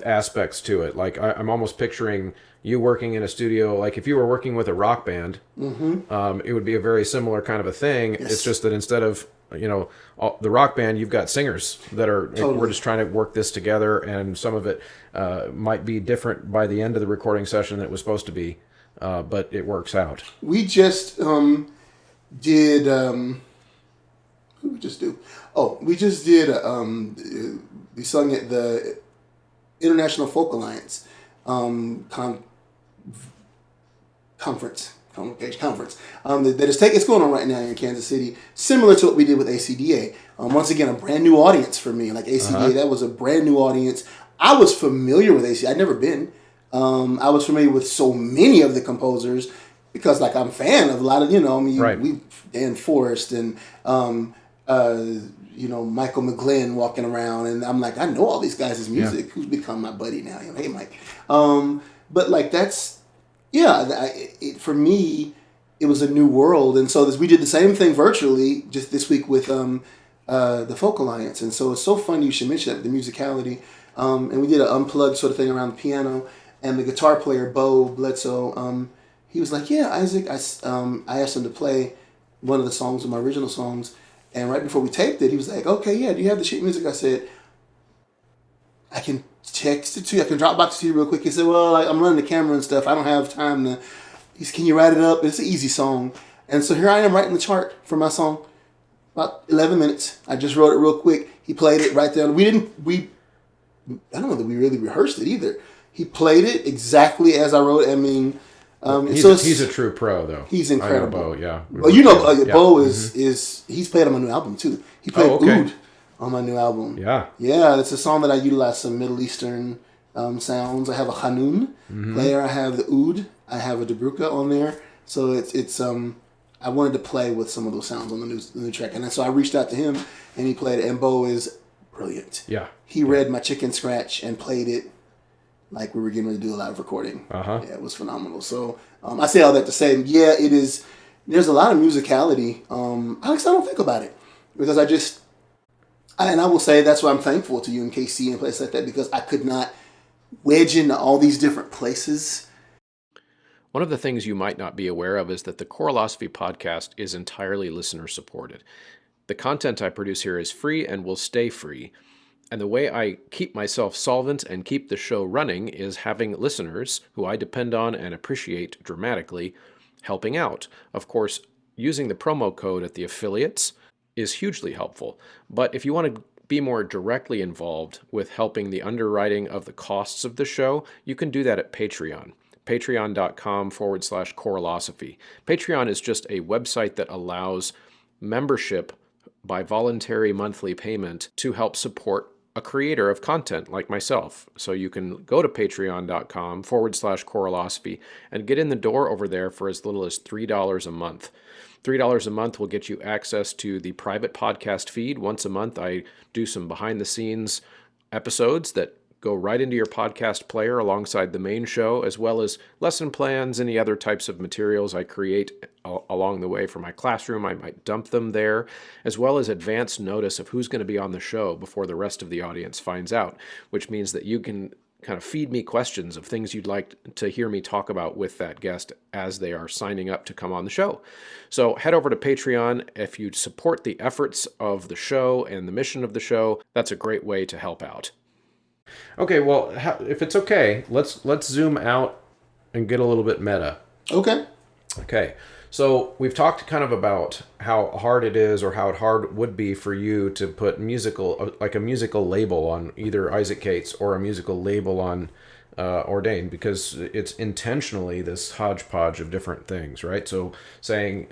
aspects to it. Like I'm almost picturing you working in a studio, like if you were working with a rock band, it would be a very similar kind of a thing. Yes. It's just that instead of the rock band, you've got singers that are Totally. we're just trying to work this together, and some of it might be different by the end of the recording session than it was supposed to be, but it works out. We just did. What did we just do? Oh, we just did. We sung at the International Folk Alliance conference. That is it's going on right now in Kansas City, similar to what we did with ACDA. Once again, a brand new audience for me. Like ACDA, that was a brand new audience. I was familiar with ACDA. I'd never been. I was familiar with so many of the composers because, like, I'm a fan of a lot of, we Dan Forrest and Michael McGlynn walking around, and I'm like, I know all these guys' music. Yeah. Who's become my buddy now? Hey, Mike. But like that's. Yeah, for me, it was a new world, and so we did the same thing virtually just this week with the Folk Alliance, and so it's so fun you should mention that, the musicality, and we did an unplugged sort of thing around the piano, and the guitar player Bo Bledsoe, he was like, "Yeah, Isaac," I asked him to play one of the songs of my original songs, and right before we taped it, he was like, "Okay, yeah, do you have the sheet music?" I said, "I can text it to you. I can Dropbox it to you real quick." He said, "Well, I'm running the camera and stuff. I don't have time to." He said, "Can you write it up? It's an easy song." And so here I am writing the chart for my song. About 11 minutes. I just wrote it real quick. He played it right there. I don't know that we really rehearsed it either. He played it exactly as I wrote it. I mean, he's a true pro, though. He's incredible. I know Bo, yeah. Well, Bo is he's played on my new album too. He played Oud on my new album. Yeah, it's a song that I utilize some Middle Eastern sounds. I have a Hanun player. I have the Oud. I have a Dabruka on there. So it's I wanted to play with some of those sounds on the new track, and so I reached out to him, and he played it. And Bo is brilliant. Yeah, he read my chicken scratch and played it like we were getting ready to do a live recording. Yeah, it was phenomenal. So I say all that to say, yeah, it is. There's a lot of musicality. Alex, I don't think about it because and I will say that's why I'm thankful to you and KC and places like that, because I could not wedge into all these different places. One of the things you might not be aware of is that the Choralosophy podcast is entirely listener supported. The content I produce here is free and will stay free. And the way I keep myself solvent and keep the show running is having listeners who I depend on and appreciate dramatically helping out. Of course, using the promo code at the affiliates is hugely helpful. But if you want to be more directly involved with helping the underwriting of the costs of the show, you can do that at Patreon. Patreon.com/Choralosophy. Patreon is just a website that allows membership by voluntary monthly payment to help support a creator of content like myself. So you can go to patreon.com/Choralosophy and get in the door over there for as little as $3 a month. $3 a month will get you access to the private podcast feed. Once a month, I do some behind-the-scenes episodes that go right into your podcast player alongside the main show, as well as lesson plans, any other types of materials I create along the way for my classroom. I might dump them there, as well as advance notice of who's going to be on the show before the rest of the audience finds out, which means that you can kind of feed me questions of things you'd like to hear me talk about with that guest as they are signing up to come on the show. So head over to Patreon. If you support the efforts of the show and the mission of the show, that's a great way to help out. Okay, well, if it's okay, let's zoom out and get a little bit meta. Okay. So we've talked kind of about how hard it is, or how hard it would be for you to put a musical label on either Isaac Cates or a musical label on Ordained, because it's intentionally this hodgepodge of different things, right? So saying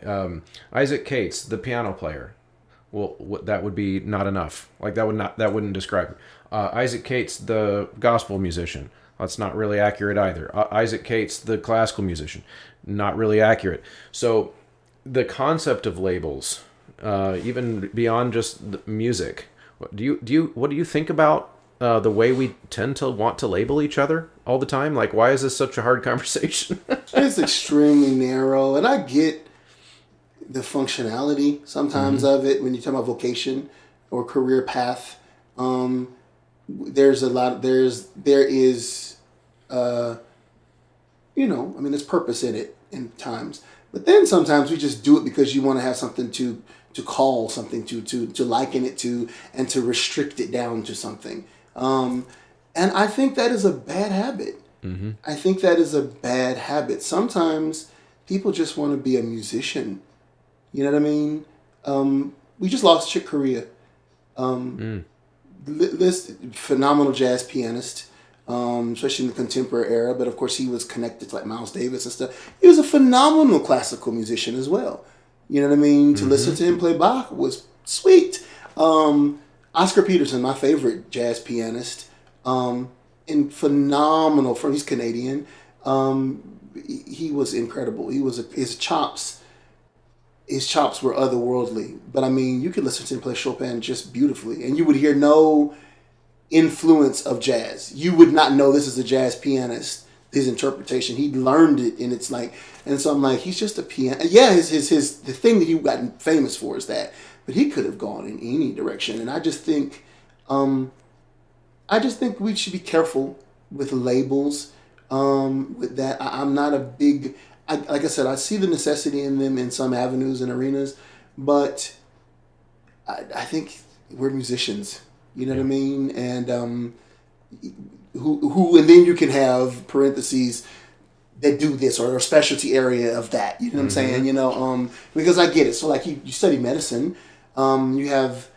Isaac Cates, the piano player, well, that would be not enough. Like that wouldn't describe it. Isaac Cates, the gospel musician. That's not really accurate either. Isaac Cates, the classical musician. Not really accurate. So the concept of labels, even beyond just the music, what do you think about the way we tend to want to label each other all the time? Like, why is this such a hard conversation? It's extremely narrow, and I get the functionality sometimes of it when you talk about vocation or career path. There's a lot. There is, there's purpose in it in times. But then sometimes we just do it because you want to have something to call something to liken it to, and to restrict it down to something. And I think that is a bad habit. Mm-hmm. I think that is a bad habit. Sometimes people just want to be a musician. You know what I mean? We just lost Chick Corea. This phenomenal jazz pianist, especially in the contemporary era. But of course, he was connected to like Miles Davis and stuff. He was a phenomenal classical musician as well. You know what I mean? To listen to him play Bach was sweet. Oscar Peterson, my favorite jazz pianist, and phenomenal. He's Canadian. He was incredible. His chops were otherworldly. But I mean, you could listen to him play Chopin just beautifully, and you would hear no influence of jazz. You would not know this is a jazz pianist. His interpretation, he learned it, and it's like, and so I'm like, he's just a piano. Yeah, the thing that he got famous for is that, but he could have gone in any direction. And I just think we should be careful with labels. With that, I'm not a big. Like I said, I see the necessity in them in some avenues and arenas, but I think we're musicians. You know what I mean? And and then you can have parentheses that do this or a specialty area of that. You know what I'm saying? You know, because I get it. So like you study medicine, you have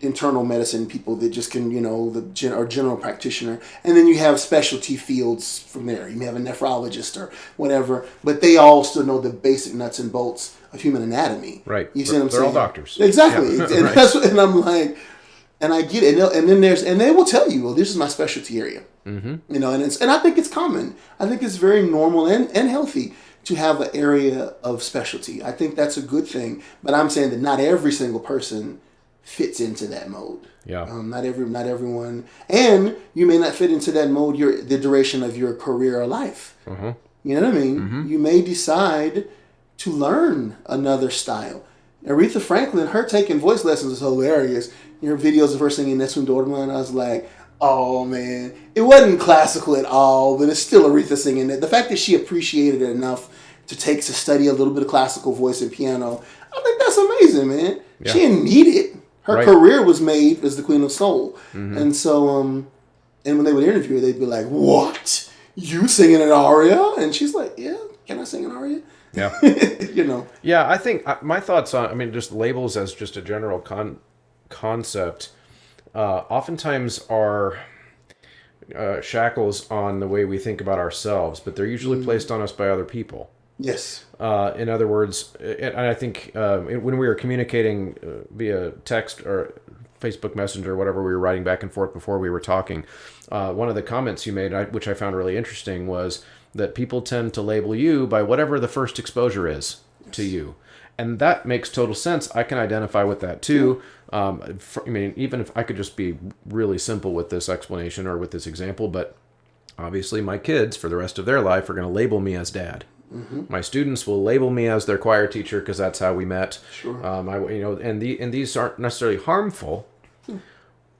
internal medicine people that just can, or general practitioner, and then you have specialty fields from there. You may have a nephrologist or whatever, but they all still know the basic nuts and bolts of human anatomy. Right. You see what I'm saying? They're all doctors. Exactly. Yeah. And Right. and I'm like, and I get it. And then they will tell you, well, this is my specialty area. Mm-hmm. And I think it's common. I think it's very normal and healthy to have an area of specialty. I think that's a good thing. But I'm saying that not every single person fits into that mode. Yeah. Not everyone, and you may not fit into that mode the duration of your career or life. Uh-huh. You know what I mean? You may decide to learn another style. Aretha Franklin, her taking voice lessons is hilarious. Your videos of her singing Nessun Dorma, I was like, oh man, it wasn't classical at all, but it's still Aretha singing it. The fact that she appreciated it enough to study a little bit of classical voice and piano, I think that's amazing, man. Yeah. She didn't need it. Her career was made as the Queen of Soul. And so, and when they would interview her, they'd be like, what? You singing an aria? And she's like, yeah, can I sing an aria? Yeah. Yeah, I think my thoughts on, just labels as just a general concept, oftentimes are shackles on the way we think about ourselves, but they're usually placed on us by other people. Yes. In other words, and I think when we were communicating via text or Facebook Messenger, whatever we were writing back and forth before we were talking, one of the comments you made, which I found really interesting, was that people tend to label you by whatever the first exposure is to you. And that makes total sense. I can identify with that too. Even if I could just be really simple with this explanation or with this example, but obviously my kids for the rest of their life are going to label me as dad. Mm-hmm. My students will label me as their choir teacher because that's how we met. Sure. And these aren't necessarily harmful.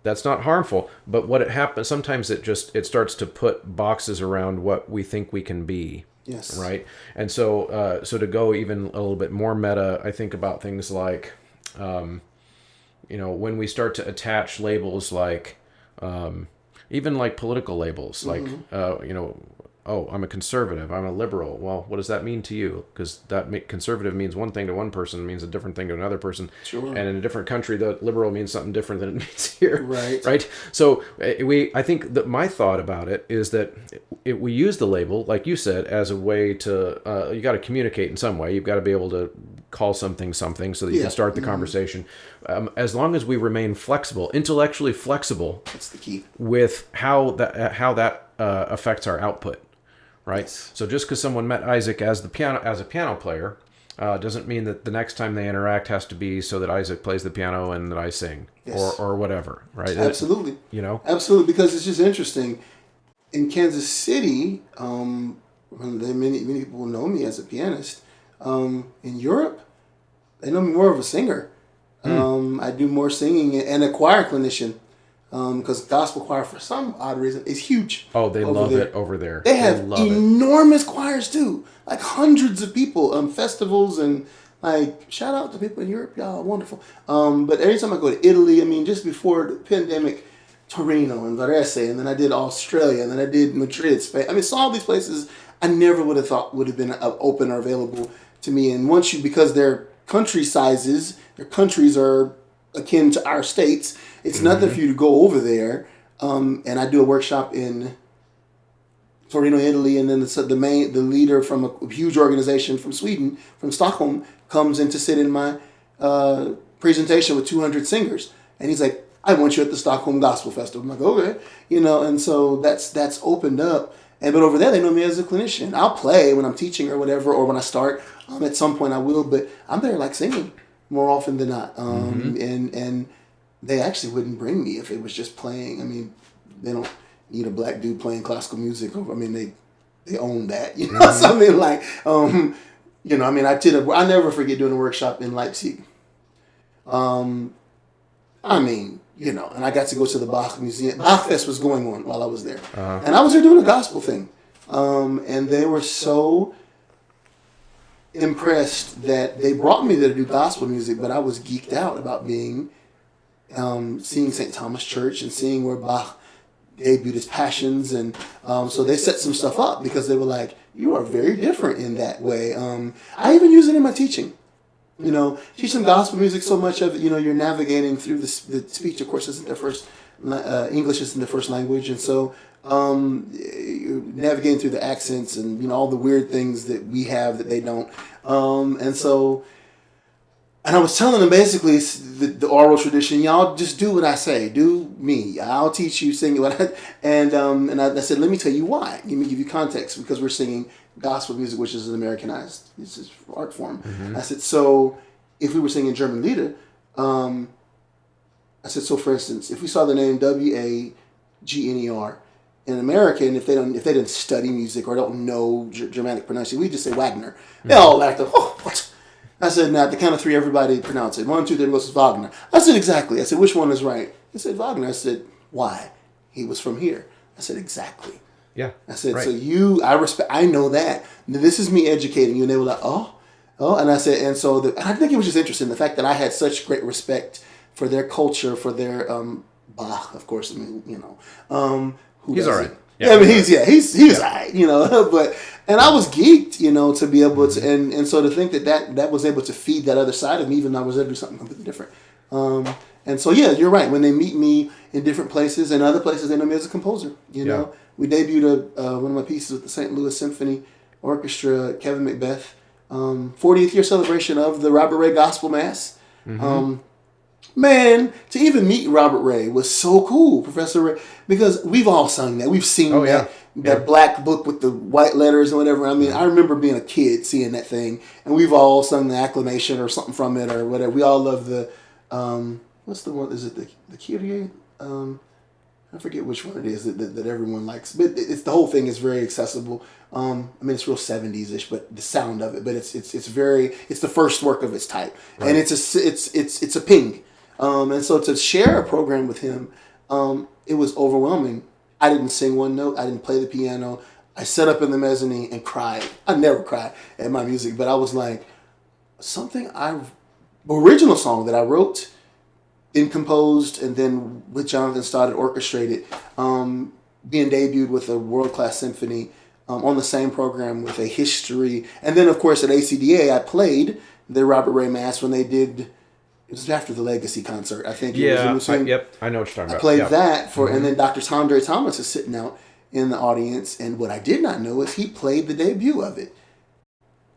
That's not harmful, but what it happens sometimes it starts to put boxes around what we think we can be. Yes. Right. And so to go even a little bit more meta, I think about things like, when we start to attach labels like, even like political labels, like, oh, I'm a conservative, I'm a liberal. Well, what does that mean to you? Because conservative means one thing to one person, means a different thing to another person. Sure. And in a different country, the liberal means something different than it means here. Right. Right. So I think that my thought about it is that we use the label, like you said, as a way to, you got to communicate in some way. You've got to be able to call something something so that you can start the conversation. As long as we remain flexible, intellectually flexible, that's the key, with how that affects our output, right? Yes. So just because someone met Isaac as a piano player doesn't mean that the next time they interact has to be so that Isaac plays the piano and that I sing, or whatever, right? Absolutely. Absolutely, because it's just interesting. In Kansas City, many people know me as a pianist. In Europe, they know me more of a singer. I do more singing and a choir clinician, because gospel choir, for some odd reason, is huge. Oh, they love it over there. They have enormous choirs too, like hundreds of people, festivals, and like shout out to people in Europe, y'all are wonderful. But every time I go to Italy, I mean, just before the pandemic, Torino and Varese, and then I did Australia, and then I did Madrid, Spain. I mean, so all these places I never would have thought would have been open or available to me. And once because their country sizes, their countries are akin to our states, it's nothing for you to go over there. And I do a workshop in Torino, Italy, and then the leader from a huge organization from Sweden, from Stockholm, comes in to sit in my presentation with 200 singers, and he's like, I want you at the Stockholm Gospel Festival. I'm like, okay, and so that's opened up. But over there, they know me as a clinician. I'll play when I'm teaching or whatever, or when I start. At some point, I will, but I'm there like singing more often than not. And they actually wouldn't bring me if it was just playing. I mean, they don't need a black dude playing classical music. I mean, they own that, So I mean, like, I mean, I never forget doing a workshop in Leipzig. I mean, and I got to go to the Bach Museum. Bach Fest was going on while I was there. And I was there doing a gospel thing. And they were so impressed that they brought me there to do gospel music, but I was geeked out about seeing St. Thomas Church and seeing where Bach debuted his Passions. And so they set some stuff up because they were like, you are very different in that way. I even use it in my teaching. Teaching gospel music, so much of it, you're navigating through the speech, of course, isn't their first, English isn't their first language. And so you're navigating through the accents and, all the weird things that we have that they don't. And I was telling them basically the oral tradition, y'all just do what I say, do me. I'll teach you, sing what and I said, let me tell you why. Let me give you context, because we're singing gospel music, which is an Americanized art form. I said, so if we were singing German Lieder, I said, so for instance, if we saw the name Wagner in America, and if they didn't study music or don't know Germanic pronunciation, we just say Wagner. They all laughed. Oh, what? I said, now at the count of three, everybody pronounce it. 1, 2, 3, goes Wagner. I said, exactly. I said, which one is right? He said, Wagner. I said, why? He was from here. I said, exactly. Yeah. I said, right. So I know that. This is me educating you. And they were like, oh. And I said, and I think it was just interesting, the fact that I had such great respect for their culture, for their, Bach, of course, I mean, he's all right. Yeah, I mean, he's all right, but, and I was geeked, to be able to, and so to think that was able to feed that other side of me, even though I was able to do something completely different. And so, yeah, you're right. When they meet me in different places and other places, they know me as a composer, We debuted one of my pieces with the St. Louis Symphony Orchestra, Kevin Macbeth, 40th year celebration of the Robert Ray Gospel Mass. Man, to even meet Robert Ray was so cool, Professor Ray, because we've all sung that. We've seen that black book with the white letters and whatever. I mean, I remember being a kid seeing that thing, and we've all sung the acclamation or something from it or whatever. We all love the, what's the one? Is it the Kyrie? I forget which one it is that everyone likes, but it's the whole thing is very accessible. I mean, it's real 70s-ish, but the sound of it, but it's the first work of its type, right. And it's a ping. And so to share a program with him, it was overwhelming. I didn't sing one note. I didn't play the piano. I sat up in the mezzanine and cried. I never cry at my music, but I was like, original song that I wrote and composed, and then with Jonathan started orchestrated, being debuted with a world-class symphony on the same program with a history. And then, of course, at ACDA, I played the Robert Ray Mass when they did. It was after the Legacy concert, I think. Yeah, I know what you're talking about. I played that and then Dr. Andre Thomas is sitting out in the audience, and what I did not know is he played the debut of it.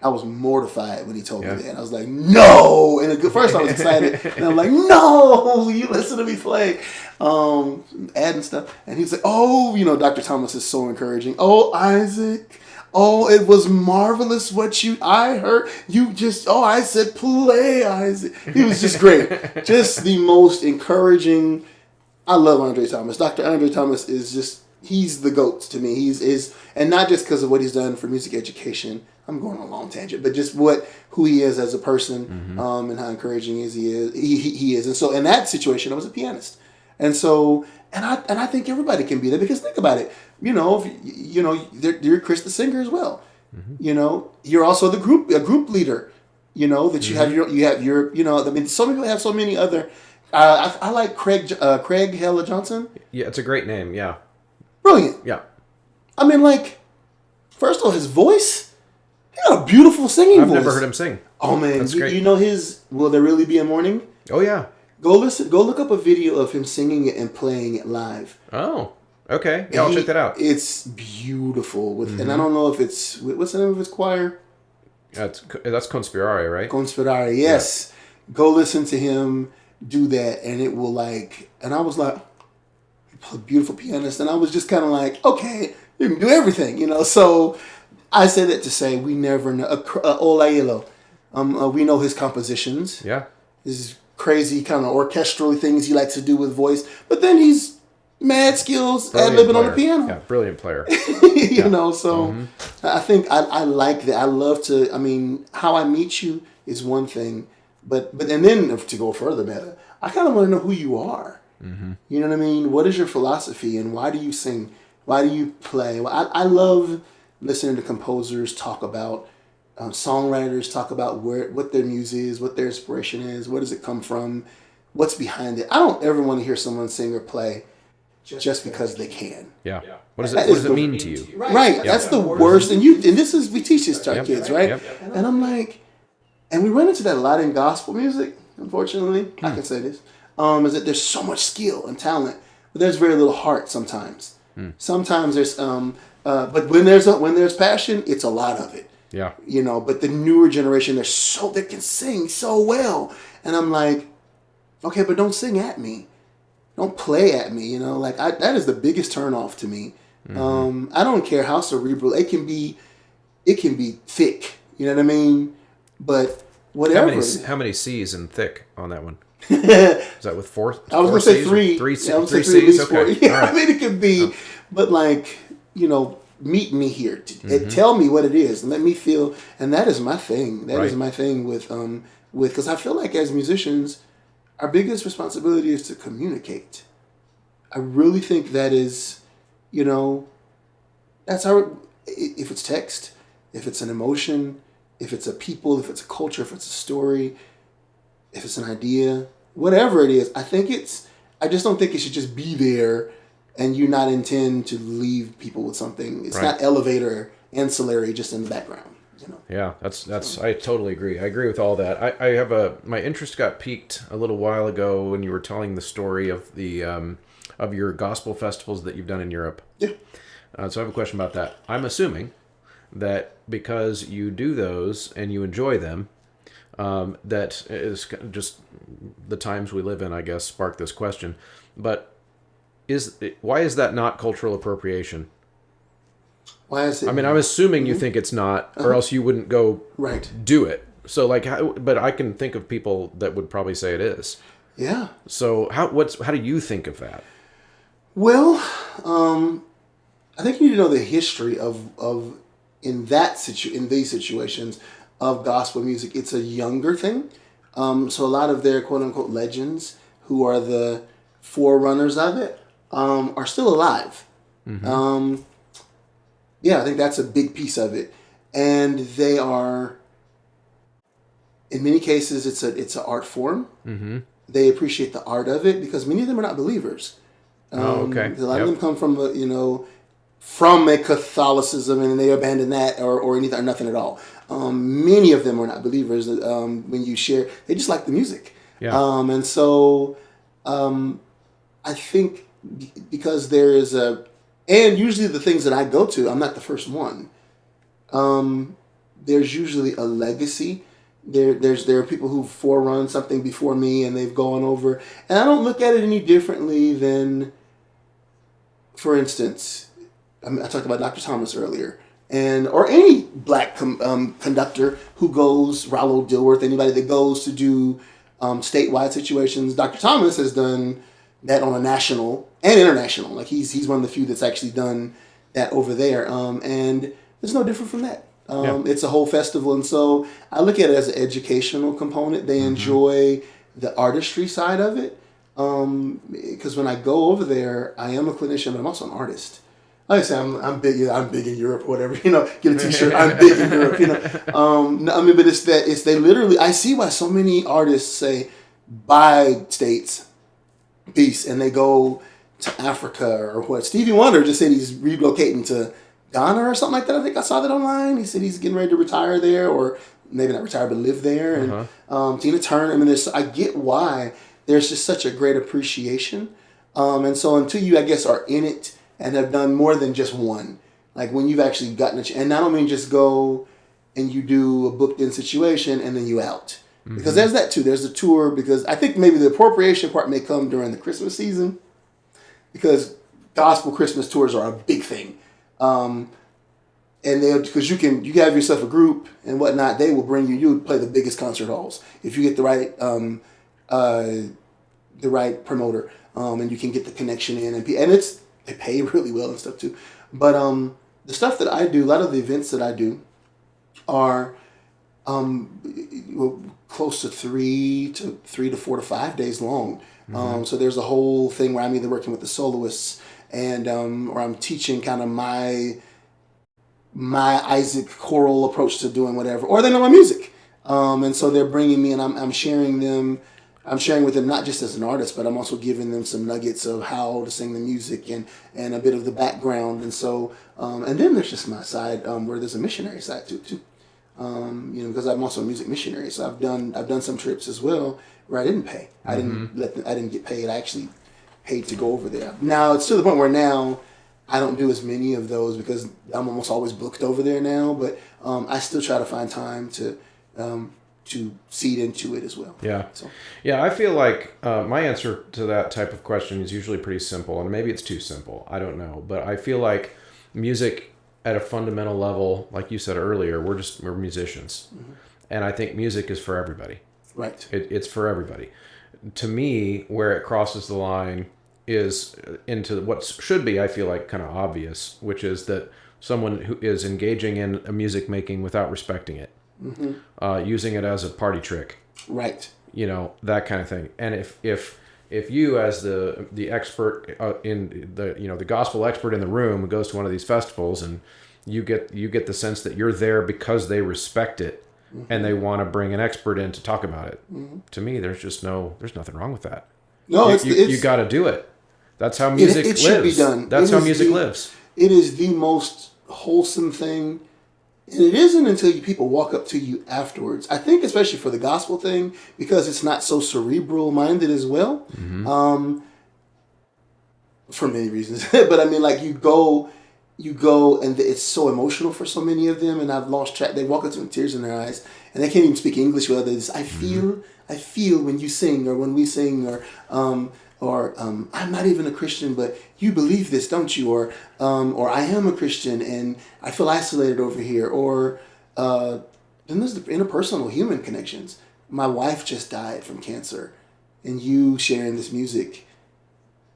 I was mortified when he told me that. I was like, no! And at first I was excited. And I'm like, no! You listen to me play. Adding stuff. And he was like, oh, Dr. Thomas is so encouraging. Oh, Isaac. Oh, it was marvelous what I heard. I said, play, Isaac. He was just great. Just the most encouraging. I love Andre Thomas. Dr. Andre Thomas he's the GOAT to me. And not just because of what he's done for music education. I'm going on a long tangent, but just who he is as a person, and how encouraging he is. And so in that situation, I was a pianist. And so, and I think everybody can be there, because think about it. You're Chris the singer as well. You're also a group leader. That you have your. So many people have so many other. I like Craig Hella Johnson. Yeah, it's a great name. Yeah, brilliant. Yeah, first of all, his voice. He got a beautiful singing voice. I've never heard him sing. Oh man, that's great. You know his "Will There Really Be a Morning"? Oh yeah. Go look up a video of him singing it and playing it live. Oh, okay. Yeah, I'll check that out. It's beautiful. And I don't know if it's... What's the name of his choir? That's Conservatory, right? Conservatory, yes. Yeah. Go listen to him do that, and it will And I was like, beautiful pianist. And I was just kind of like, okay, you can do everything, So I say that to say we never know. Olayelo. We know his compositions. Yeah. His crazy kind of orchestral things he likes to do with voice, but then he's mad skills ad-libbing on the piano. Yeah, brilliant player. So I think I like that. I love to. How I meet you is one thing, but and then to go further better, I kind of want to know who you are. You know what I mean? What is your philosophy, and why do you sing? Why do you play? Well, I love listening to composers talk about. Songwriters talk about what their muse is, what their inspiration is, where does it come from, what's behind it. I don't ever want to hear someone sing or play just because they can. Yeah. What does it mean to you? Right. Yeah. That's the worst. And we teach this to our kids, right? Yep. And I'm like, and we run into that a lot in gospel music. Unfortunately, I can say this, is that there's so much skill and talent, but there's very little heart sometimes. Sometimes there's, but when there's passion, it's a lot of it. Yeah. But the newer generation, they can sing so well. And I'm like, okay, but don't sing at me. Don't play at me, that is the biggest turnoff to me. I don't care how cerebral. It can be thick, you know what I mean? But whatever. How many C's in thick on that one? Is that with four? I was going to say three. Three C's? Okay. Yeah, right. it could be. But meet me here. Tell me what it is. Let me feel. And that is my thing. That is my thing with because I feel like as musicians, our biggest responsibility is to communicate. I really think that is, that's how. If it's text, if it's an emotion, if it's a people, if it's a culture, if it's a story, if it's an idea, whatever it is, I just don't think it should just be there. And you not intend to leave people with something. It's not elevator ancillary, just in the background. Yeah, that's. I totally agree. I agree with all that. I have my interest got piqued a little while ago when you were telling the story of the of your gospel festivals that you've done in Europe. Yeah. So I have a question about that. I'm assuming that because you do those and you enjoy them, that is just the times we live in, I guess, sparked this question, but. Why is that not cultural appropriation? Why is it? I'm assuming you think it's not, or else you wouldn't go do it. So, but I can think of people that would probably say it is. Yeah. So, how do you think of that? Well, I think you need to know the history of in these situations of gospel music. It's a younger thing. So a lot of their quote unquote legends, who are the forerunners of it, are still alive. I think that's a big piece of it. And they are, in many cases, it's an art form. They appreciate the art of it because many of them are not believers. A lot of them come from a Catholicism, and they abandon that or anything or nothing at all. Many of them are not believers. When you share, they just like the music. And so I think because there is and usually the things that I go to, I'm not the first one. there's usually a legacy. There are people who forerun something before me and they've gone over, and I don't look at it any differently than, for instance, I talked about Dr. Thomas earlier, and or any black conductor who goes, Rollo Dilworth, anybody that goes to do statewide situations. Dr. Thomas has done that on a national and international. Like he's one of the few that's actually done that over there, and it's no different from that. It's a whole festival, and so I look at it as an educational component. They enjoy the artistry side of it, because when I go over there, I am a clinician, but I'm also an artist. Like I say, I'm big. I'm big in Europe, or whatever. Get a T-shirt. I'm big in Europe. No, I mean, but it's they literally. I see why so many artists say, "Buy states, peace," and they go to Africa or what. Stevie Wonder just said he's relocating to Ghana or something like that. I think I saw that online. He said he's getting ready to retire there, or maybe not retire, but live there. And Tina Turner. I mean, I get why there's just such a great appreciation. And so until you, I guess, are in it and have done more than just one, like when you've actually gotten and I don't mean just go and you do a booked in situation and then you out. Because there's that too. There's the tour, because I think maybe the appropriation part may come during the Christmas season, because gospel Christmas tours are a big thing. And because you have yourself a group and whatnot, they will bring you play the biggest concert halls if you get the right promoter, and you can get the connection in, and they pay really well and stuff too. But the stuff that I do, a lot of the events that I do are close to 3 to 4 to 5 days long. So there's a whole thing where I'm either working with the soloists and or I'm teaching kind of my Isaac choral approach to doing whatever, or they know my music, and so they're bringing me, and I'm sharing them. I'm sharing with them not just as an artist, but I'm also giving them some nuggets of how to sing the music and a bit of the background, and so and then there's just my side where there's a missionary side too. Because I'm also a music missionary, so I've done some trips as well where I didn't pay. I didn't get paid. I actually paid to go over there. Now it's to the point where now I don't do as many of those because I'm almost always booked over there now. But I still try to find time to seed into it as well. Yeah. So. Yeah, I feel like my answer to that type of question is usually pretty simple, and maybe it's too simple. I don't know, but I feel like music at a fundamental level, like you said earlier, we're musicians, and I think music is for everybody. Right. It's for everybody. To me, where it crosses the line is into what should be, I feel like, kind of obvious, which is that someone who is engaging in a music making without respecting it, using it as a party trick, right? That kind of thing. And if you, as the expert in the gospel expert in the room, who goes to one of these festivals, and you get the sense that you're there because they respect it, and they want to bring an expert in to talk about it. To me, there's nothing wrong with that. No, you got to do it. That's how music lives. It should be done. That's how music lives. It is the most wholesome thing, and it isn't until people walk up to you afterwards. I think, especially for the gospel thing, because it's not so cerebral minded as well. For many reasons, but I mean, like you go, and it's so emotional for so many of them, and I've lost track. They walk up to me with tears in their eyes, and they can't even speak English well. They just, I feel when you sing, or when we sing, or I'm not even a Christian, but you believe this, don't you? Or I am a Christian and I feel isolated over here. Or then there's the interpersonal human connections. My wife just died from cancer, and you sharing this music,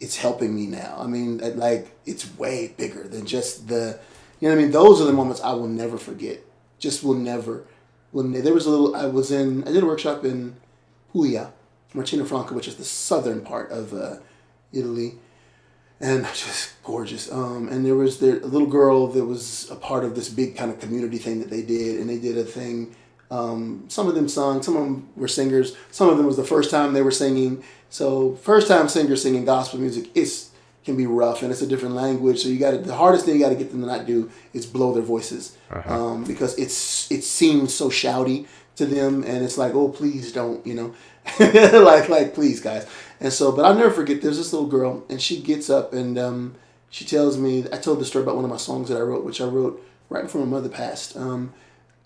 it's helping me now. I mean, like, it's way bigger than just the, what I mean? Those are the moments I will never forget. Just will never. There was I did a workshop in Puglia, Martina Franca, which is the southern part of Italy, and just gorgeous. And there was a little girl that was a part of this big kind of community thing that they did, and they did a thing. Some of them sung, some of them were singers, some of them was the first time they were singing. So first time singers singing gospel music can be rough, and it's a different language. So the hardest thing you got to get them to not do is blow their voices, because it seems so shouty to them, and it's like, oh, please don't, like please, guys. And so, but I'll never forget. There's this little girl, and she gets up and she tells me. I told the story about one of my songs that I wrote, which I wrote right before my mother passed.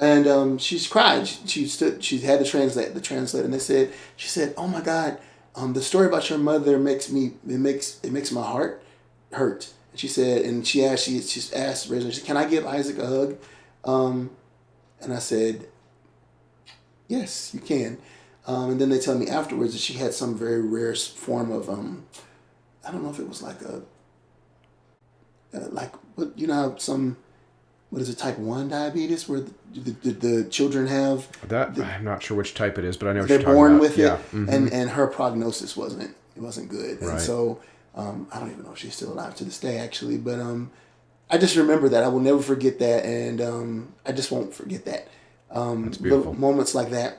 And she's cried. She stood. She had to translate. And she said, "Oh my God, the story about your mother makes my heart hurt." And she said, and she asked Rachel, she said, "Can I give Isaac a hug?" And I said, "Yes, you can." And then they tell me afterwards that she had some very rare form of I don't know if it was like but you know how some, what is it, type 1 diabetes, where the children have that. I'm not sure which type it is, but I know what they're you're talking born about. with it. Yeah. Mm-hmm. And her prognosis wasn't good. And Right. so I don't even know if she's still alive to this day, actually. But I just remember that. I will never forget that. And I just won't forget that. That's beautiful. Moments like that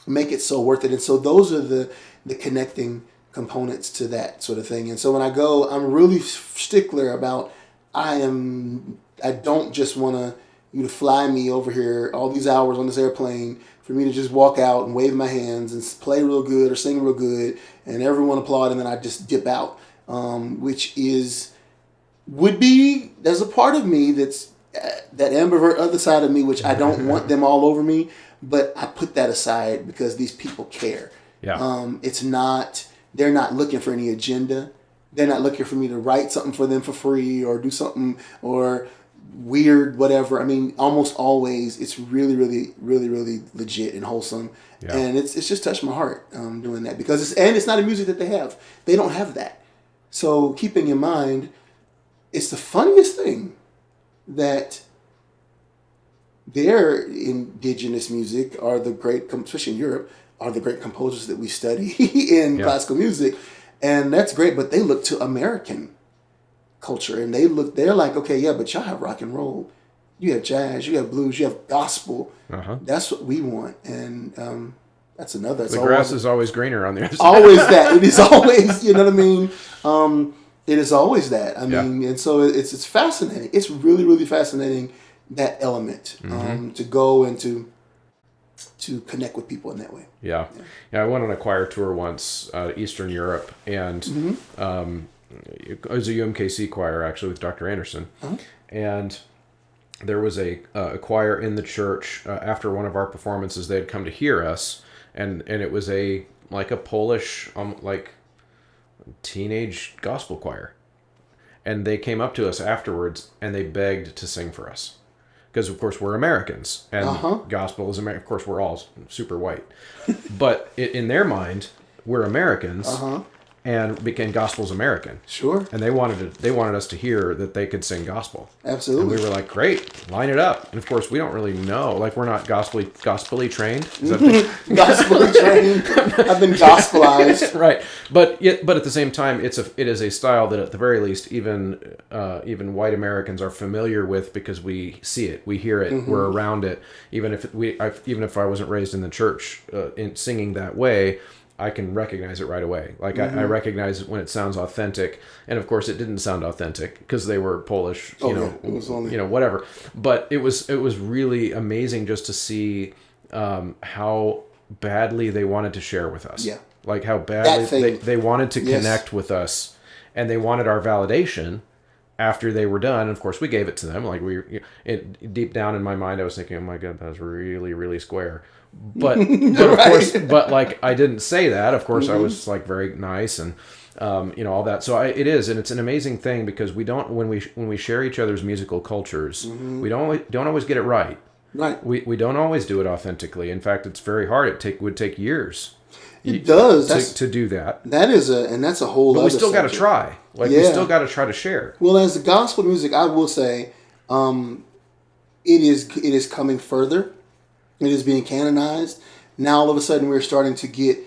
make it so worth it. And so those are the connecting components to that sort of thing. And so when I go, I'm really stickler about, I don't just want you to fly me over here all these hours on this airplane for me to just walk out and wave my hands and play real good or sing real good and everyone applaud and then I just dip out, there's a part of me that's that ambivert other side of me, which I don't want them all over me, but I put that aside because these people care. Yeah. They're not looking for any agenda. They're not looking for me to write something for them for free or do something or weird, whatever. I mean, almost always it's really, really, really, really legit and wholesome. Yeah. And it's just touched my heart doing that because it's not a music that they have. They don't have that. So keeping in mind, it's the funniest thing that their indigenous music are the great, especially in Europe, are the great composers that we study in classical music. And that's great, but they look to American culture and they're like, okay, yeah, but y'all have rock and roll. You have jazz, you have blues, you have gospel. Uh-huh. That's what we want. And that's another. The grass is always greener on the other side. Always that. It is always, you know what I mean? It is always that. I mean, and so it's fascinating. It's really, really fascinating, that element, to go and to connect with people in that way. Yeah. I went on a choir tour once, Eastern Europe, and it was a UMKC choir, actually, with Dr. Anderson. Uh-huh. And there was a choir in the church. After one of our performances, they had come to hear us, and it was a Polish, teenage gospel choir. And they came up to us afterwards, and they begged to sing for us. Because, of course, we're Americans, and gospel is American. Of course, we're all super white. But in their mind, we're Americans, and gospel's American. Sure. And they wanted us to hear that they could sing gospel. Absolutely. And we were like, great, line it up. And, of course, we don't really know. We're not gospelly trained. Is that gospelly trained. I've been gospelized. Right. But at the same time, it is a style that, at the very least, even white Americans are familiar with because we see it, we hear it, we're around it. Even if I wasn't raised in the church in singing that way, I can recognize it right away. I recognize it when it sounds authentic, and of course, it didn't sound authentic because they were Polish. It was only, whatever. But it was really amazing just to see how badly they wanted to share with us. Yeah. How badly they wanted to connect with us, and they wanted our validation after they were done. And of course, we gave it to them. Deep down in my mind, I was thinking, "Oh my God, that was really, really square." But of course, I didn't say that. Of course, I was very nice and all that. So it's an amazing thing because we don't, when we share each other's musical cultures, we don't always get it right. Right. We don't always do it authentically. In fact, it's very hard. It would take years. It does to do that. That's a whole. But we still got to try. We still got to try to share. Well, as the gospel music, I will say, it is coming further. It is being canonized. Now, all of a sudden, we're starting to get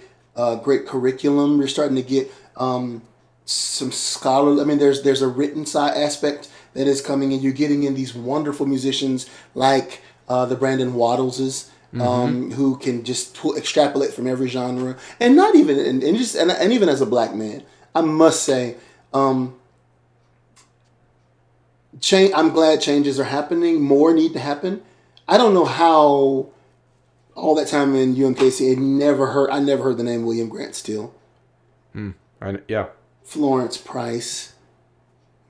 great curriculum. We're starting to get some scholarly. I mean, there's a written side aspect that is coming, and you're getting in these wonderful musicians like the Brandon Waddleses, who can just extrapolate from every genre, and not even and even as a black man, I must say, I'm glad changes are happening. More need to happen. I don't know how. All that time in UMKC, I never heard the name William Grant Still. Florence Price,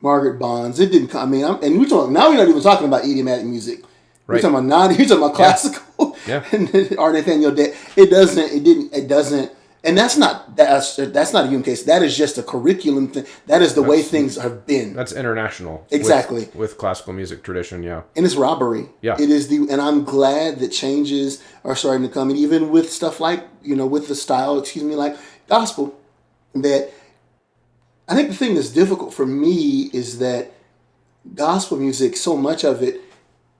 Margaret Bonds. It didn't come. I mean, we're not even talking about idiomatic music. Right. You're talking about classical, Yeah. and Art Nathaniel Day. It doesn't, and that's not a human case. That is just a curriculum thing. That is the way things have been. That's international. Exactly. With classical music tradition, yeah. And it's robbery. Yeah. It is and I'm glad that changes are starting to come, and even with stuff like, with the style, like gospel, that I think the thing that's difficult for me is that gospel music, so much of it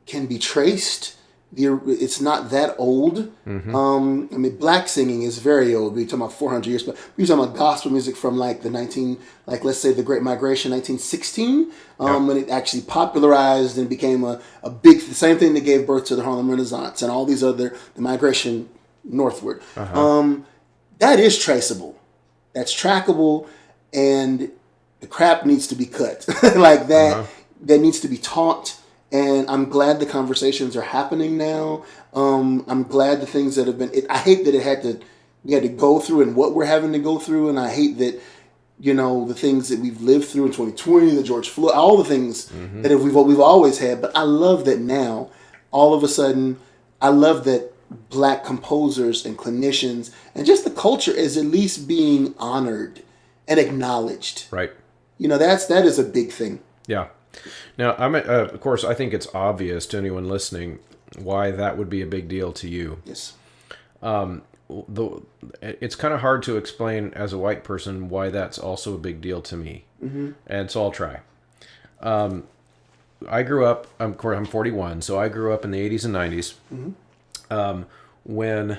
can be traced. It's not that old. Mm-hmm. Black singing is very old. We're talking about 400 years, but we're talking about gospel music from like let's say the Great Migration, 1916, when it actually popularized and became the same thing that gave birth to the Harlem Renaissance and all these the migration northward. That is traceable. That's trackable, and the crap needs to be cut. Like that, that needs to be taught. And I'm glad the conversations are happening now. I'm glad the things that have been. I hate that we had to go through and what we're having to go through, and I hate that, the things that we've lived through in 2020, the George Floyd, all the things that we've always had. But I love that now, all of a sudden, I love that Black composers and clinicians and just the culture is at least being honored and acknowledged. Right. That is a big thing. Yeah. Now, of course, I think it's obvious to anyone listening why that would be a big deal to you. Yes. It's kind of hard to explain as a white person why that's also a big deal to me. Mm-hmm. And so I'll try. I grew up, I'm 41, so I grew up in the 80s and 90s. Mm-hmm. When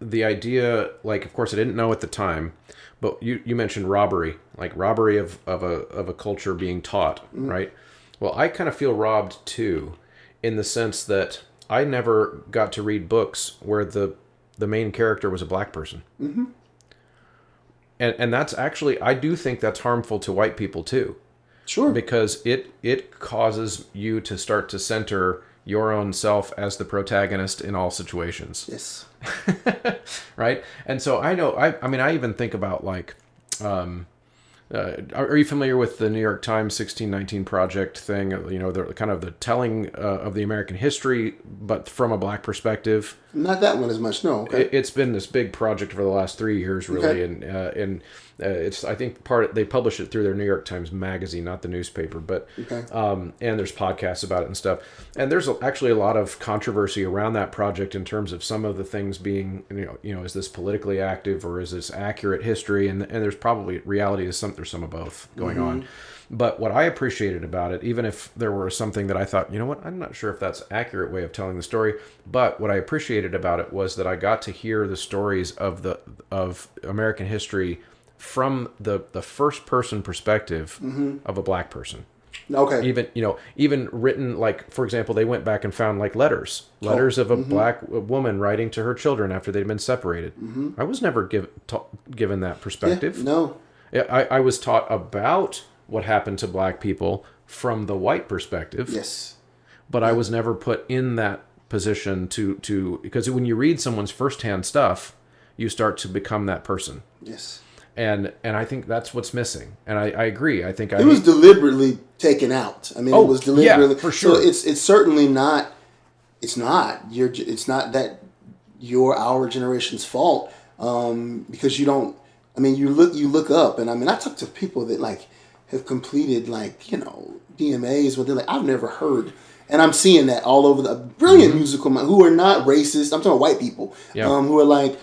the idea, of course, I didn't know at the time, but you mentioned robbery of a culture being taught, right? Well, I kind of feel robbed too, in the sense that I never got to read books where the main character was a Black person. Mm-hmm. And that's actually, I do think that's harmful to white people too. Sure. Because it causes you to start to center your own self as the protagonist in all situations. Yes. Right? And so I know, I even think about are you familiar with the New York Times 1619 Project thing? They're kind of the telling of the American history, but from a Black perspective. Not that one as much, no. Okay. It's been this big project for the last 3 years, really, okay. and it's, I think, they publish it through their New York Times magazine, not the newspaper, but okay. And there's podcasts about it and stuff. And there's actually a lot of controversy around that project in terms of some of the things being, is this politically active or is this accurate history? And there's probably reality is there's some of both going on. But what I appreciated about it, even if there were something that I thought, I'm not sure if that's an accurate way of telling the story, but what I appreciated about it was that I got to hear the stories of American history from the first person perspective of a Black person. Okay. Even written, for example, they went back and found letters of a Black woman writing to her children after they'd been separated. I was never given that perspective. Yeah, no. I was taught about what happened to Black people from the white perspective. Yes. But I was never put in that position to because when you read someone's firsthand stuff, you start to become that person. Yes. And I think that's what's missing. And I agree. I think it was deliberately taken out. It was deliberately, yeah, for sure. So it's certainly not. It's not that our generation's fault. Because you don't. You look up, and I talk to people that have completed DMAs, where they're like, I've never heard. And I'm seeing that all over the brilliant musical who are not racist. I'm talking about white people, who are like,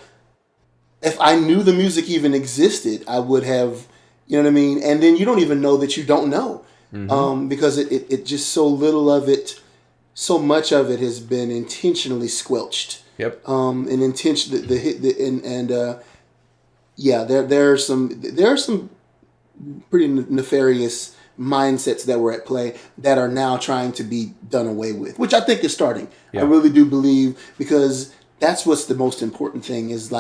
if I knew the music even existed, I would have, And then you don't even know that you don't know, because it just so little of it, so much of it has been intentionally squelched. Yep. And there are some pretty nefarious mindsets that were at play that are now trying to be done away with, which I think is starting. Yeah. I really do believe, because that's what's the most important thing is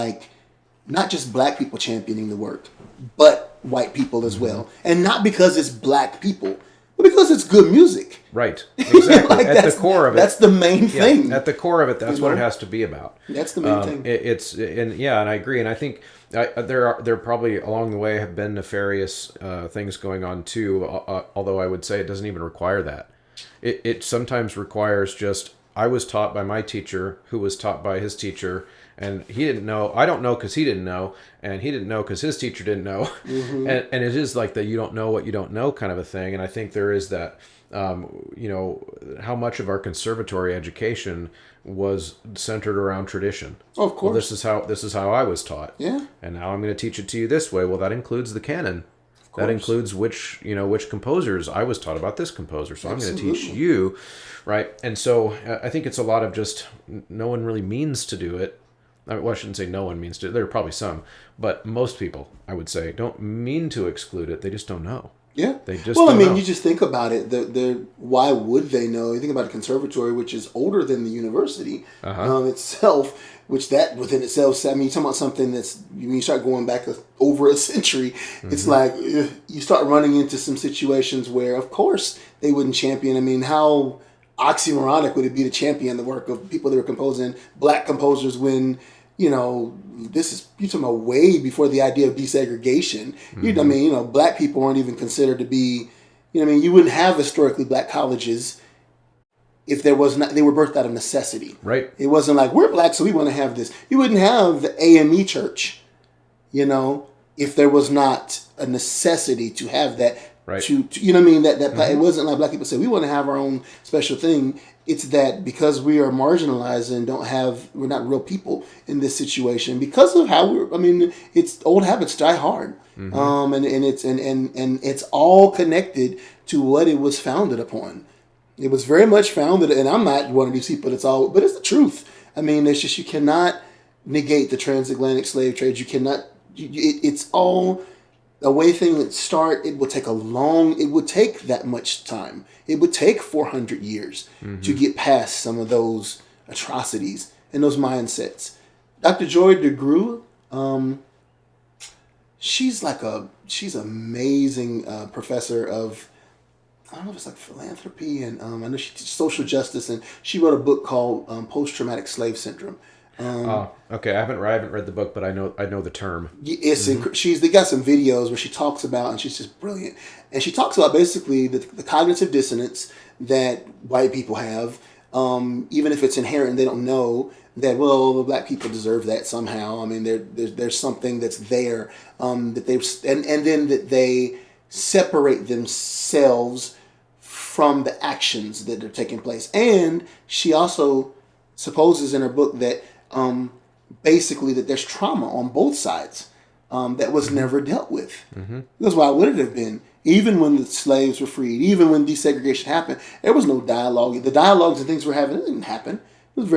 not just Black people championing the work, but white people as well. And not because it's Black people, but because it's good music. Right. Exactly. At the core of it. That's the main thing. At the core of it, that's what it has to be about. That's the main thing. And I agree. And I think there probably along the way have been nefarious things going on too, although I would say it doesn't even require that. It sometimes requires just I was taught by my teacher, who was taught by his teacher, and he didn't know. I don't know because he didn't know, and he didn't know because his teacher didn't know. And it is like that you don't know what you don't know kind of a thing. And I think there is that, how much of our conservatory education was centered around tradition. Oh, of course. Well, this is how I was taught. Yeah. And now I'm going to teach it to you this way. Well, that includes the canon. That includes which composers. I was taught about this composer, so Absolutely. I'm going to teach you, right? And so I think it's a lot of just no one really means to do it. Well, I shouldn't say no one means to. There are probably some, but most people, I would say, don't mean to exclude it. They just don't know. Yeah. They just well, don't I mean, know. you just think about it. Why would they know? You think about a conservatory, which is older than the university itself, which that within itself, I mean, you're talking about something that's, when you start going back over a century, it's like you start running into some situations where, of course, they wouldn't champion. I mean, how oxymoronic would it be to champion the work of people that are composing, black composers, when, this is, you're talking about way before the idea of desegregation. I mean, black people weren't even considered to be, you wouldn't have historically black colleges if there was not, they were birthed out of necessity. Right. It wasn't like, we're black, so we want to have this. You wouldn't have the AME church, if there was not a necessity to have that. Right. To you know what I mean? That it wasn't like black people said, we want to have our own special thing. It's that because we are marginalized and we're not real people in this situation because of how it's old habits die hard. And it's all connected to what it was founded upon. It was very much founded, and I'm not one of these people but it's the truth. I mean, it's just, you cannot negate the transatlantic slave trade. You cannot, it's all the way things start. It would take that much time. It would take 400 years to get past some of those atrocities and those mindsets. Dr. Joy DeGruy, she's amazing professor of, I don't know if it's like philanthropy, and I know she teaches social justice, and she wrote a book called Post-Traumatic Slave Syndrome. Okay, I haven't read the book, but I know the term. It's they got some videos where she talks about, and she's just brilliant, and she talks about basically the cognitive dissonance that white people have, even if it's inherent, they don't know that, well, the black people deserve that somehow. I mean, there's something that's there, that and then that they separate themselves from the actions that are taking place. And she also supposes in her book that basically that there's trauma on both sides that was never dealt with. Because why would it have been? Even when the slaves were freed, even when desegregation happened, there was no dialogue. The dialogues and things we're having, it didn't happen. It was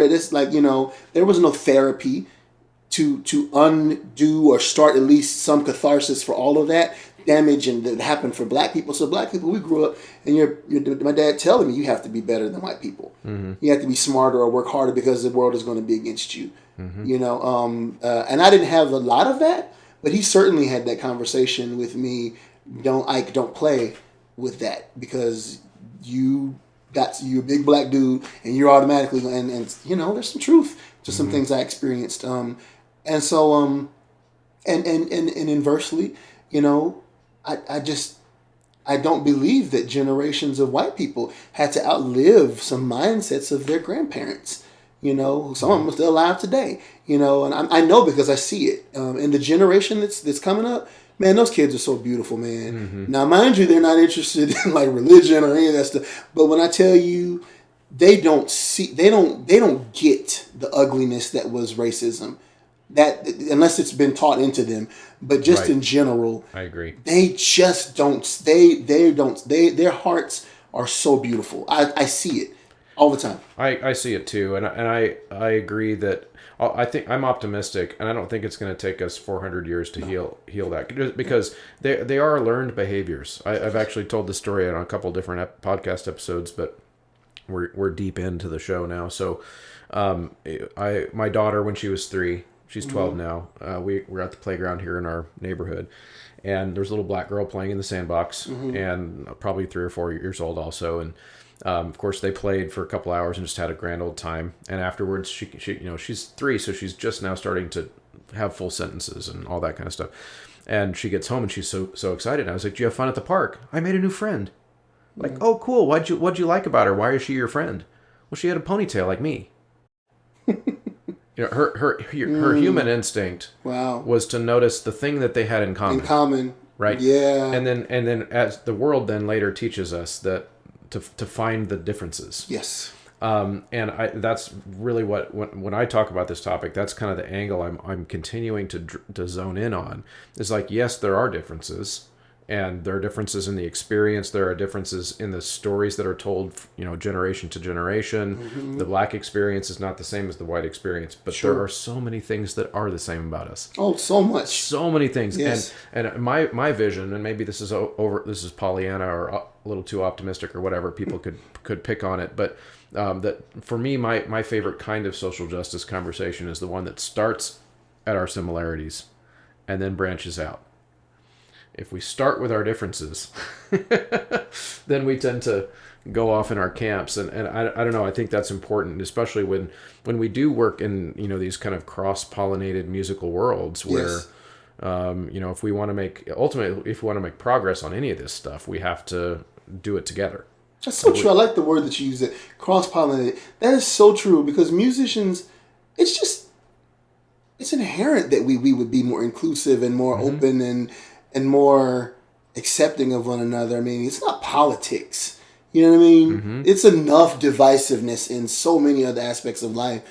there was no therapy to undo or start at least some catharsis for all of that damage and that happened for black people. So black people, we grew up, and my dad telling me, you have to be better than white people. You have to be smarter or work harder because the world is going to be against you. And I didn't have a lot of that, but he certainly had that conversation with me. Don't play with that, because you're a big black dude and you're automatically, and there's some truth to some things I experienced. And inversely, I don't believe that generations of white people had to outlive some mindsets of their grandparents. Some of them are still alive today. And I know because I see it. And the generation that's coming up, man, those kids are so beautiful, man. Now, mind you, they're not interested in like religion or any of that stuff. But when I tell you, they don't get the ugliness that was racism. That, unless it's been taught into them, but just in general, I agree. They just don't. Their hearts are so beautiful. I see it all the time. I see it too, and I agree that I think I'm optimistic, and I don't think it's going to take us 400 years to heal that, because they are learned behaviors. I've actually told the story on a couple different podcast episodes, but we're deep into the show now. So, my daughter, when she was 3. She's 12 now. We're at the playground here in our neighborhood, and there's a little black girl playing in the sandbox, and probably 3 or 4 years old also. And of course, they played for a couple hours and just had a grand old time. And afterwards, she she's 3, so she's just now starting to have full sentences and all that kind of stuff. And she gets home and she's so excited. And I was like, "Did you have fun at the park? I made a new friend." Like, "Oh, cool. What'd you like about her? Why is she your friend?" Well, she had a ponytail like me. Her human instinct Wow. was to notice the thing that they had in common. In common. Right. Yeah. And then as the world then later teaches us that to find the differences. Yes. That's really when I talk about this topic, that's kind of the angle I'm continuing to zone in on. Is like, yes, there are differences, and there are differences in the experience. There are differences in the stories that are told, generation to generation. Mm-hmm. The Black experience is not the same as the white experience, but Sure. there are so many things that are the same about us. Oh, so much. So many things. Yes. And my vision, and maybe this is this is Pollyanna or a little too optimistic or whatever, people could pick on it, but that for me, my favorite kind of social justice conversation is the one that starts at our similarities and then branches out. If we start with our differences, then we tend to go off in our camps. And I don't know, I think that's important, especially when we do work in, these kind of cross-pollinated musical worlds where, Yes. if we want to make progress on any of this stuff, we have to do it together. That's so true. I like the word that you use, it cross-pollinated. That is so true, because musicians, it's inherent that we would be more inclusive and more Mm-hmm. open and more accepting of one another. I mean, it's not politics. You know what I mean? Mm-hmm. It's enough divisiveness in so many other aspects of life.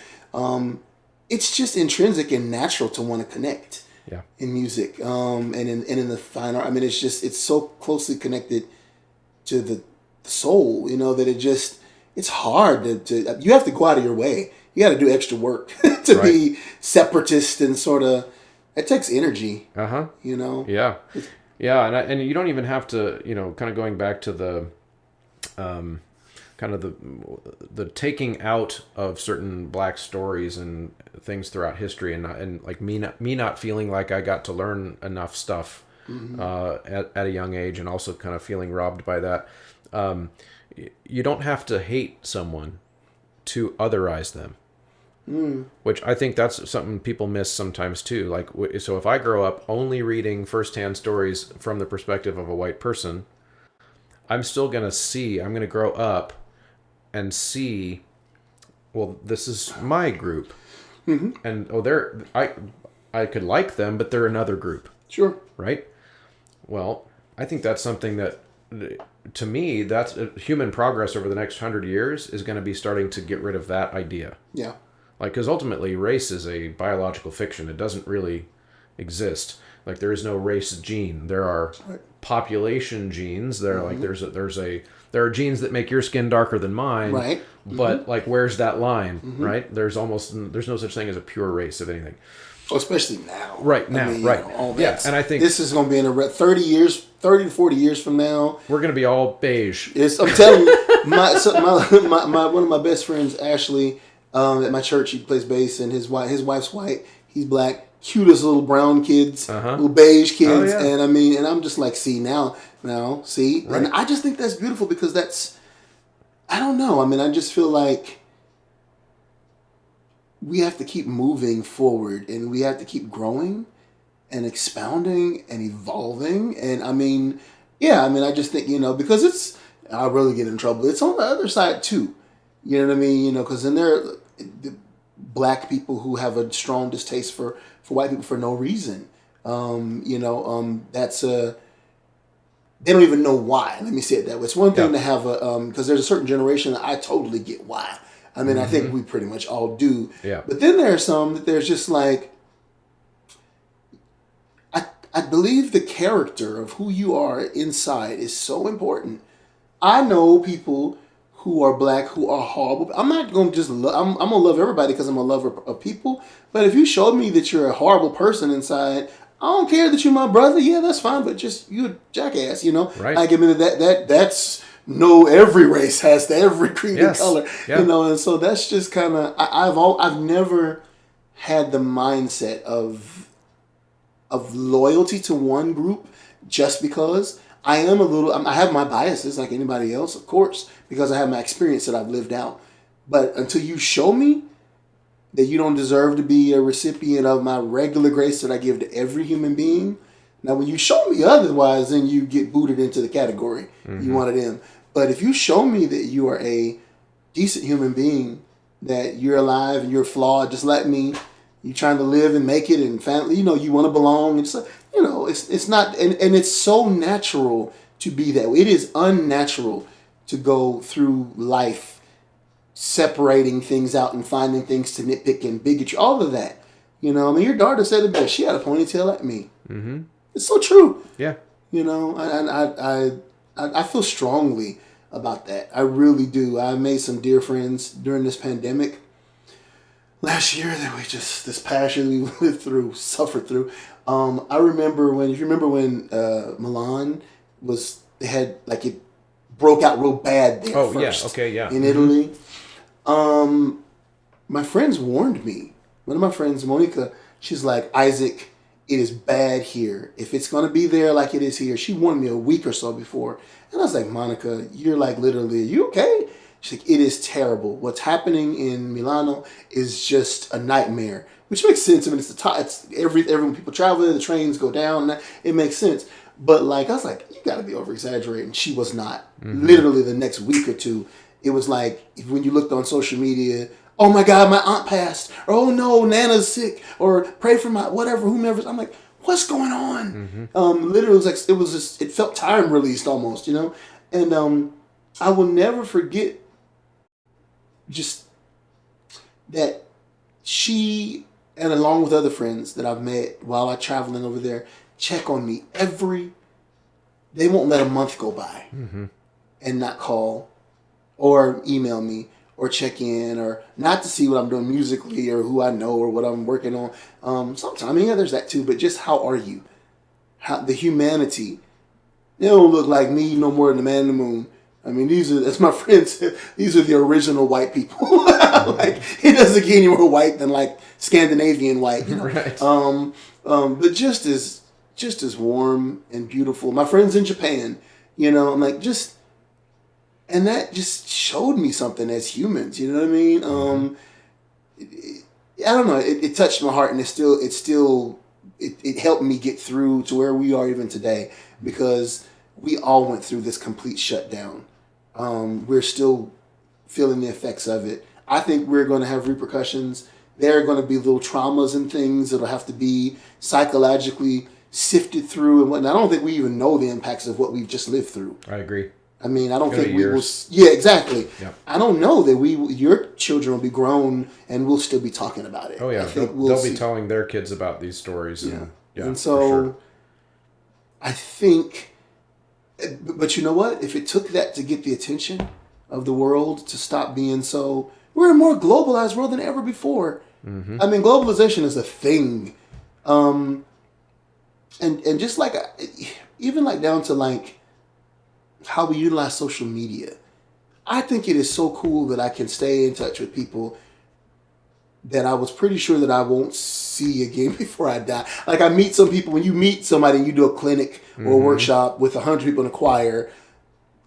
It's just intrinsic and natural to want to connect. Yeah. In music, and in the fine art. I mean, it's so closely connected to the soul, that it's hard to you have to go out of your way. You got to do extra work to be separatist and sort of. It takes energy. Uh-huh. Yeah. Yeah, and you don't even have to, kind of going back to the kind of the taking out of certain Black stories and things throughout history, and like me not feeling like I got to learn enough stuff at a young age, and also kind of feeling robbed by that. You don't have to hate someone to otherize them. Which I think that's something people miss sometimes too. Like, so if I grow up only reading firsthand stories from the perspective of a white person, I'm going to grow up and see, well, this is my group. Mm-hmm. And I could like them, but they're another group. Sure. Right? Well, I think that's something that, to me, that's human progress over the next 100 years is going to be starting to get rid of that idea. Yeah. Like, because ultimately race is a biological fiction. It doesn't really exist. Like, there is no race gene. There are population genes. There are there are genes that make your skin darker than mine. Right. But like, where's that line? Right. There's no such thing as a pure race of anything. Oh, especially now. Right now. All yeah. And I think this is going to be in 30 to 40 years from now. We're going to be all beige. I'm telling you, one of my best friends, Ashley, at my church, he plays bass, and his wife's white, he's Black, cutest little brown kids, little beige kids, and and I'm just like, see now, see, right. And I just think that's beautiful, because I don't know, I just feel like we have to keep moving forward, and we have to keep growing and expounding and evolving, and I just think, because I'll really get in trouble. It's on the other side too. You know what I mean? Because then there are the Black people who have a strong distaste for white people for no reason. That's they don't even know why. Let me say it that way. It's one thing to have because there's a certain generation that I totally get why. I think we pretty much all do. Yeah. But then there are some that there's just like, I believe the character of who you are inside is so important. I know people who are Black who are horrible. I'm not going to just I'm going to love everybody because I'm a lover of people. But if you showed me that you're a horrible person inside, I don't care that you're my brother. Yeah, that's fine. But just you a jackass, Right. I give me that's every race has every creed and color, and so that's just kind of I've never had the mindset of loyalty to one group just because I have my biases like anybody else, of course, because I have my experience that I've lived out. But until you show me that you don't deserve to be a recipient of my regular grace that I give to every human being, now when you show me otherwise, then you get booted into the category. You one of them. But if you show me that you are a decent human being, that you're alive and you're flawed just like me. You're trying to live and make it and family, you want to belong. It's, it's not, and it's so natural to be that way. It is unnatural to go through life separating things out and finding things to nitpick and bigotry, all of that. Your daughter said it best. She had a ponytail like me. Mm-hmm. It's so true. Yeah. And I feel strongly about that. I really do. I made some dear friends during this pandemic last year that this passion we lived through, suffered through. I remember if you remember when Milan they had, like, it broke out real bad there first. Yeah. Okay, yeah. In Italy. My friends warned me. One of my friends, Monica, she's like, Isaac, it is bad here. If it's going to be there like it is here. She warned me a week or so before. And I was like, Monica, you're like, literally, are you okay? She's like, it is terrible. What's happening in Milano is just a nightmare. Which makes sense. I mean, it's when people travel there, the trains go down. It makes sense. But, like, I was like, you got to be over-exaggerating. She was not. Mm-hmm. Literally the next week or two, it was like, when you looked on social media, oh my God, my aunt passed. Or, oh no, Nana's sick. Or pray for my whatever, whomever. I'm like, what's going on? Mm-hmm. Literally, it felt time released almost, And I will never forget just that she, and along with other friends that I've met while I'm traveling over there, check on me they won't let a month go by and not call or email me or check in or not to see what I'm doing musically or who I know or what I'm working on. Sometimes, there's that too, but just how are you? The humanity. They don't look like me no more than the man in the moon. As my friend said, these are the original white people. Like, it doesn't get any more white than, like, Scandinavian white, Right. But just as warm and beautiful. My friends in Japan, I'm like, and that just showed me something as humans, you know what I mean? I don't know. It touched my heart, and it helped me get through to where we are even today, because we all went through this complete shutdown. We're still feeling the effects of it. I think we're going to have repercussions. There are going to be little traumas and things that'll have to be psychologically sifted through and whatnot. I don't think we even know the impacts of what we've just lived through. I agree. I don't think we will. Yeah, exactly. Yeah. I don't know that your children will be grown and we'll still be talking about it. Oh yeah, I think they'll be telling their kids about these stories. And so, sure. I think, but you know what? If it took that to get the attention of the world to stop being so, we're a more globalized world than ever before. Mm-hmm. Globalization is a thing, and just like even like down to like how we utilize social media. I think it is so cool that I can stay in touch with people that I was pretty sure that I won't see again before I die. Like, I meet some people, when you meet somebody and you do a clinic or a workshop with 100 people in a choir,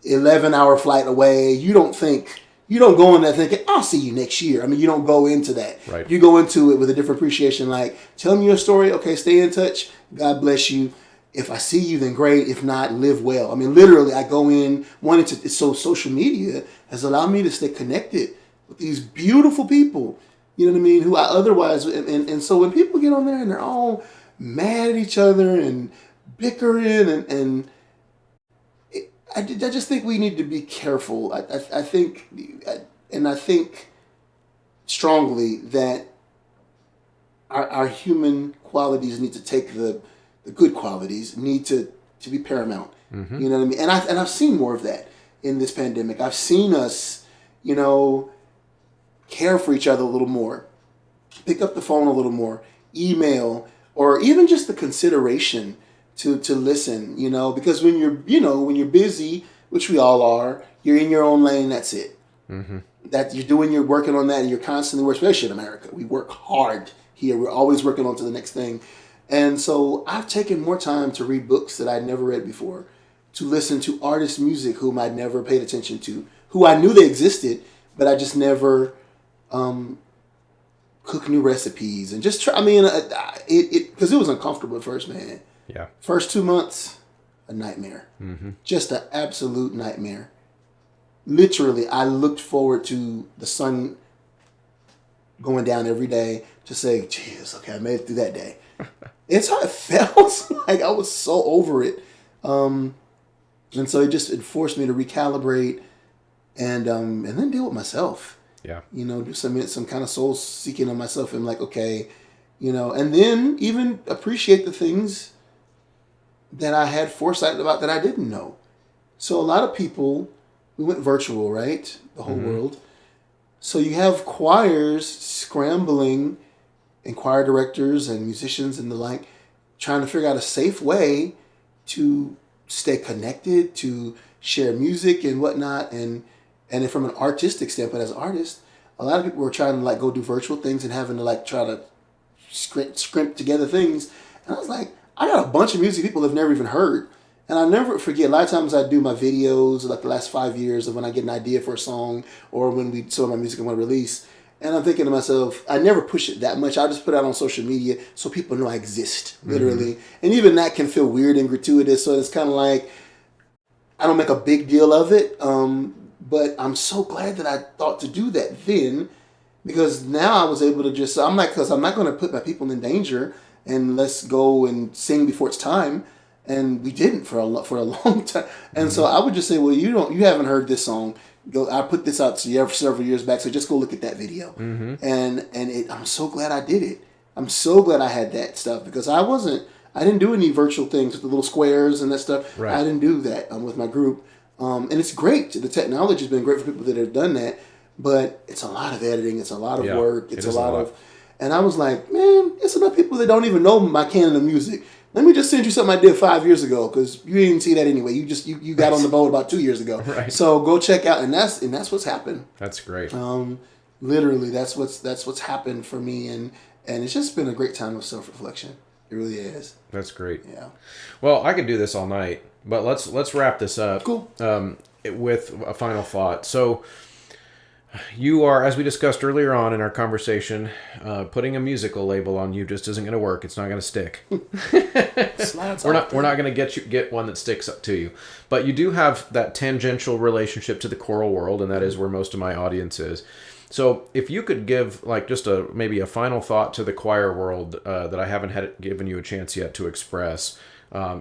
11-hour flight away, you don't go in there thinking, I'll see you next year. You don't go into that. Right. You go into it with a different appreciation, like, tell me your story, okay, stay in touch, God bless you. If I see you, then great. If not, live well. Literally, I go in wanting to. So social media has allowed me to stay connected with these beautiful people. You know what I mean? Who I otherwise, and so when people get on there and they're all mad at each other and bickering I just think we need to be careful. I think strongly that our human qualities need to take the good qualities need to be paramount. Mm-hmm. You know what I mean? And I've seen more of that in this pandemic. I've seen us, care for each other a little more, pick up the phone a little more, email, or even just the consideration to listen, because when you're busy, which we all are, you're in your own lane, that's it. Mm-hmm. That you're working on that, and you're constantly working, especially in America. We work hard here. We're always working on to the next thing. And so I've taken more time to read books that I'd never read before, to listen to artist music whom I'd never paid attention to, who I knew they existed, but I just never cook new recipes and just try. Because it was uncomfortable at first, man. Yeah. First 2 months, a nightmare. Mm-hmm. Just an absolute nightmare. literally, I looked forward to the sun going down every day to say, "Geez, okay, I made it through that day." It's how it felt. Like I was so over it, and so it forced me to recalibrate and then deal with myself. Yeah. Do some kind of soul seeking on myself and like, okay, and then even appreciate the things that I had foresight about that I didn't know. So a lot of people, we went virtual, right? The whole world. So you have choirs scrambling and choir directors and musicians and the like, trying to figure out a safe way to stay connected, to share music and whatnot. And then from an artistic standpoint, as an artist, a lot of people were trying to like go do virtual things and having to like try to scrimp together things. And I was like, I got a bunch of music people have never even heard. And I'll never forget, a lot of times I do my videos, like the last 5 years of when I get an idea for a song or when some of my music I want to release. And I'm thinking to myself, I never push it that much. I'll just put it out on social media so people know I exist, literally. And even that can feel weird and gratuitous. So it's kind of like, I don't make a big deal of it. But I'm so glad that I thought to do that then, because now I was able to just, because I'm not going to put my people in danger and let's go and sing before it's time. And we didn't for a long time. And so I would just say, well, you haven't heard this song. I put this out to you several years back, so just go look at that video. I'm so glad I did it. I'm so glad I had that stuff because I didn't do any virtual things with the little squares and that stuff. Right. I didn't do that with my group. And it's great. The technology has been great for people that have done that, but it's a lot of editing. It's a lot of work. It's a lot of, and I was like, man, it's enough people that don't even know my canon of music. Let me just send you something I did 5 years ago because you didn't see that anyway. You got on the boat about 2 years ago. Right. So go check out, and that's what's happened. That's great. Literally, that's what's happened for me, and it's just been a great time of self-reflection. It really is. That's great. Yeah. Well, I could do this all night, but let's wrap this up. Cool. With a final thought. So you are, as we discussed earlier on in our conversation, putting a musical label on you just isn't going to work. It's not going to stick. We're not going to get one that sticks up to you. But you do have that tangential relationship to the choral world, and that is where most of my audience is. So if you could give like just maybe a final thought to the choir world that I haven't given you a chance yet to express,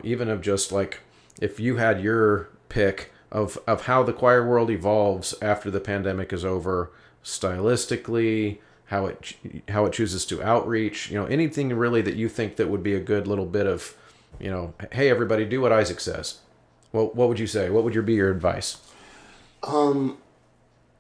even of just like if you had your pick of how the choir world evolves after the pandemic is over, stylistically, how it chooses to outreach, anything really that you think that would be a good little bit of, hey everybody, do what Isaac says. Well, what would you say? What would be your advice?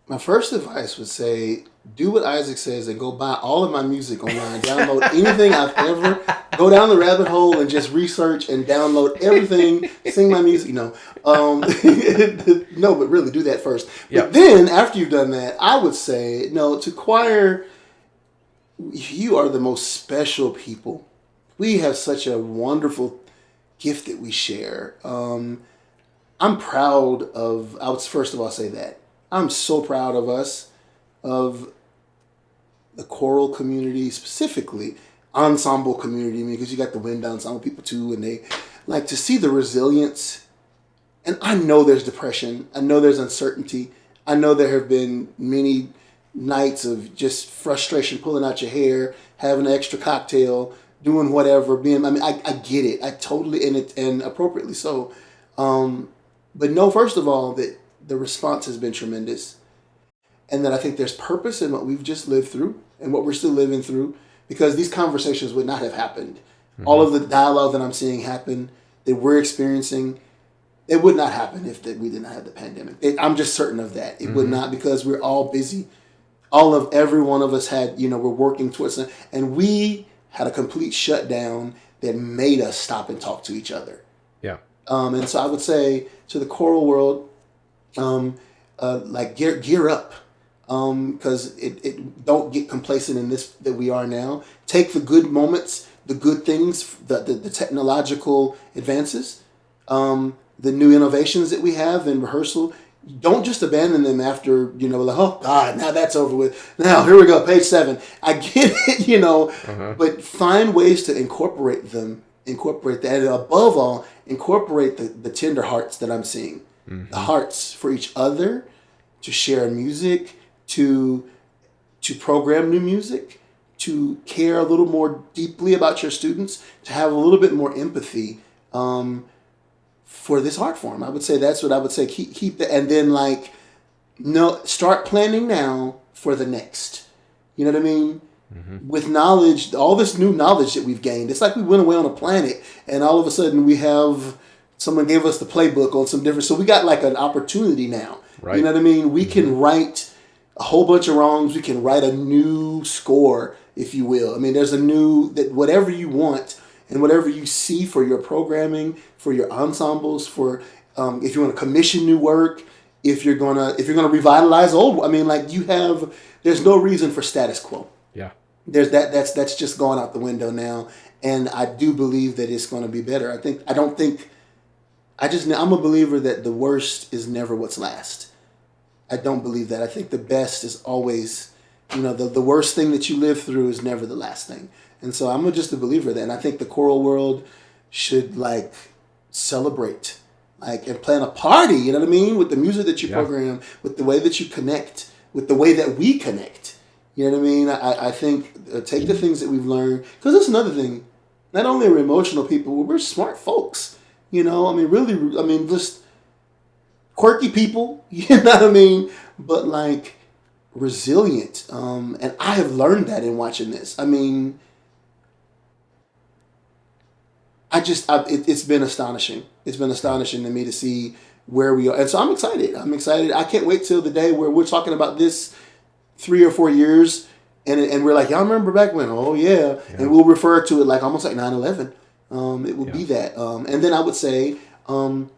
My first advice would say, do what Isaac says and go buy all of my music online. Download anything I've ever, go down the rabbit hole and just research and download everything, sing my music. No, but really do that first. But then after you've done that, I would say, no, to choir, you are the most special people. We have such a wonderful gift that we share. I'm proud of, I would first of all say that. I'm so proud of us, of the choral community, specifically ensemble community, because you got the wind ensemble people too, and they like to see the resilience. And I know there's depression. I know there's uncertainty. I know there have been many nights of just frustration, pulling out your hair, having an extra cocktail, doing whatever. I get it. I totally, and appropriately so. But know, first of all, that the response has been tremendous. And that I think there's purpose in what we've just lived through and what we're still living through, because these conversations would not have happened. Mm-hmm. All of the dialogue that I'm seeing happen, that we're experiencing, it would not happen if we did not have the pandemic. I'm just certain of that. It would not, because we're all busy. Every one of us had, we're working towards it. And we had a complete shutdown that made us stop and talk to each other. Yeah. And so I would say to the choral world, gear up, because it don't get complacent in this that we are now. Take the good moments, the good things, the technological advances, the new innovations that we have in rehearsal. Don't just abandon them after, like, oh God, now that's over with. Now here we go, page 7. I get it, but find ways to incorporate that, and above all, incorporate the tender hearts that I'm seeing. Mm-hmm. The hearts for each other, to share music, to program new music, to care a little more deeply about your students, to have a little bit more empathy for this art form. I would say that's what I would say. Keep that, and then like, no, start planning now for the next. You know what I mean? Mm-hmm. With knowledge, all this new knowledge that we've gained, it's like we went away on a planet, and all of a sudden we have someone gave us the playbook on some different. So we got like an opportunity now. Right. You know what I mean? We can right a whole bunch of wrongs. We can write a new score, if you will. I mean, there's a new that whatever you want and whatever you see for your programming, for your ensembles, for if you want to commission new work, if you're gonna revitalize old. I mean, like there's no reason for status quo. Yeah. There's that's just gone out the window now, and I do believe that it's going to be better. I'm a believer that the worst is never what's last. I don't believe that. I think the best is always, the worst thing that you live through is never the last thing. And so I'm just a believer of that. And I think the choral world should like celebrate, like, and plan a party, you know what I mean? With the music that you program, with the way that you connect, with the way that we connect. You know what I mean? I think take the things that we've learned, because that's another thing. Not only are we emotional people, we're smart folks. Just quirky people, you know what I mean? But like resilient. And I have learned that in watching this. I mean, it's been astonishing. It's been astonishing to me to see where we are. And so I'm excited. I can't wait till the day where we're talking about this 3 or 4 years and we're like, y'all remember back when? Oh yeah. And we'll refer to it like almost like 9/11. It will be that. And then I would say, I'm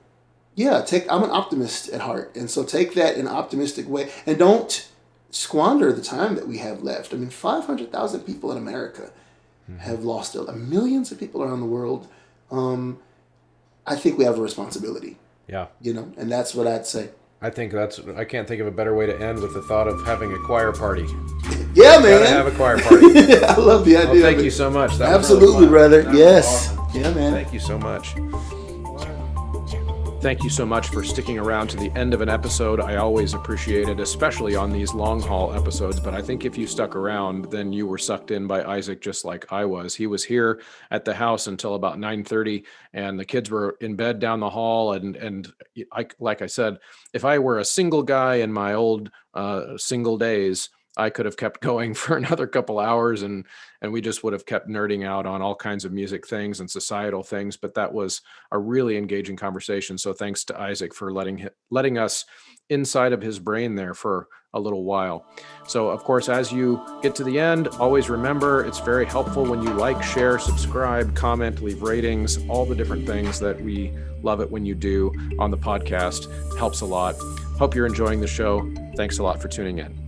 an optimist at heart. And so take that in an optimistic way and don't squander the time that we have left. I mean, 500,000 people in America have lost their lives. Millions of people around the world. I think we have a responsibility. Yeah. And that's what I'd say. I can't think of a better way to end with the thought of having a choir party. Yeah, man. Gotta have a choir party. I love the idea. Thank you so much. That Absolutely, was really brother. Yes. Awesome. Yeah, man. Thank you so much. Thank you so much for sticking around to the end of an episode. I always appreciate it, especially on these long haul episodes. But I think if you stuck around, then you were sucked in by Isaac just like I was. He was here at the house until about 9:30, and the kids were in bed down the hall. And like I said, if I were a single guy in my old single days, I could have kept going for another couple hours and we just would have kept nerding out on all kinds of music things and societal things. But that was a really engaging conversation. So thanks to Isaac for letting us inside of his brain there for a little while. So of course, as you get to the end, always remember it's very helpful when you like, share, subscribe, comment, leave ratings, all the different things that we love it when you do on the podcast. It helps a lot. Hope you're enjoying the show. Thanks a lot for tuning in.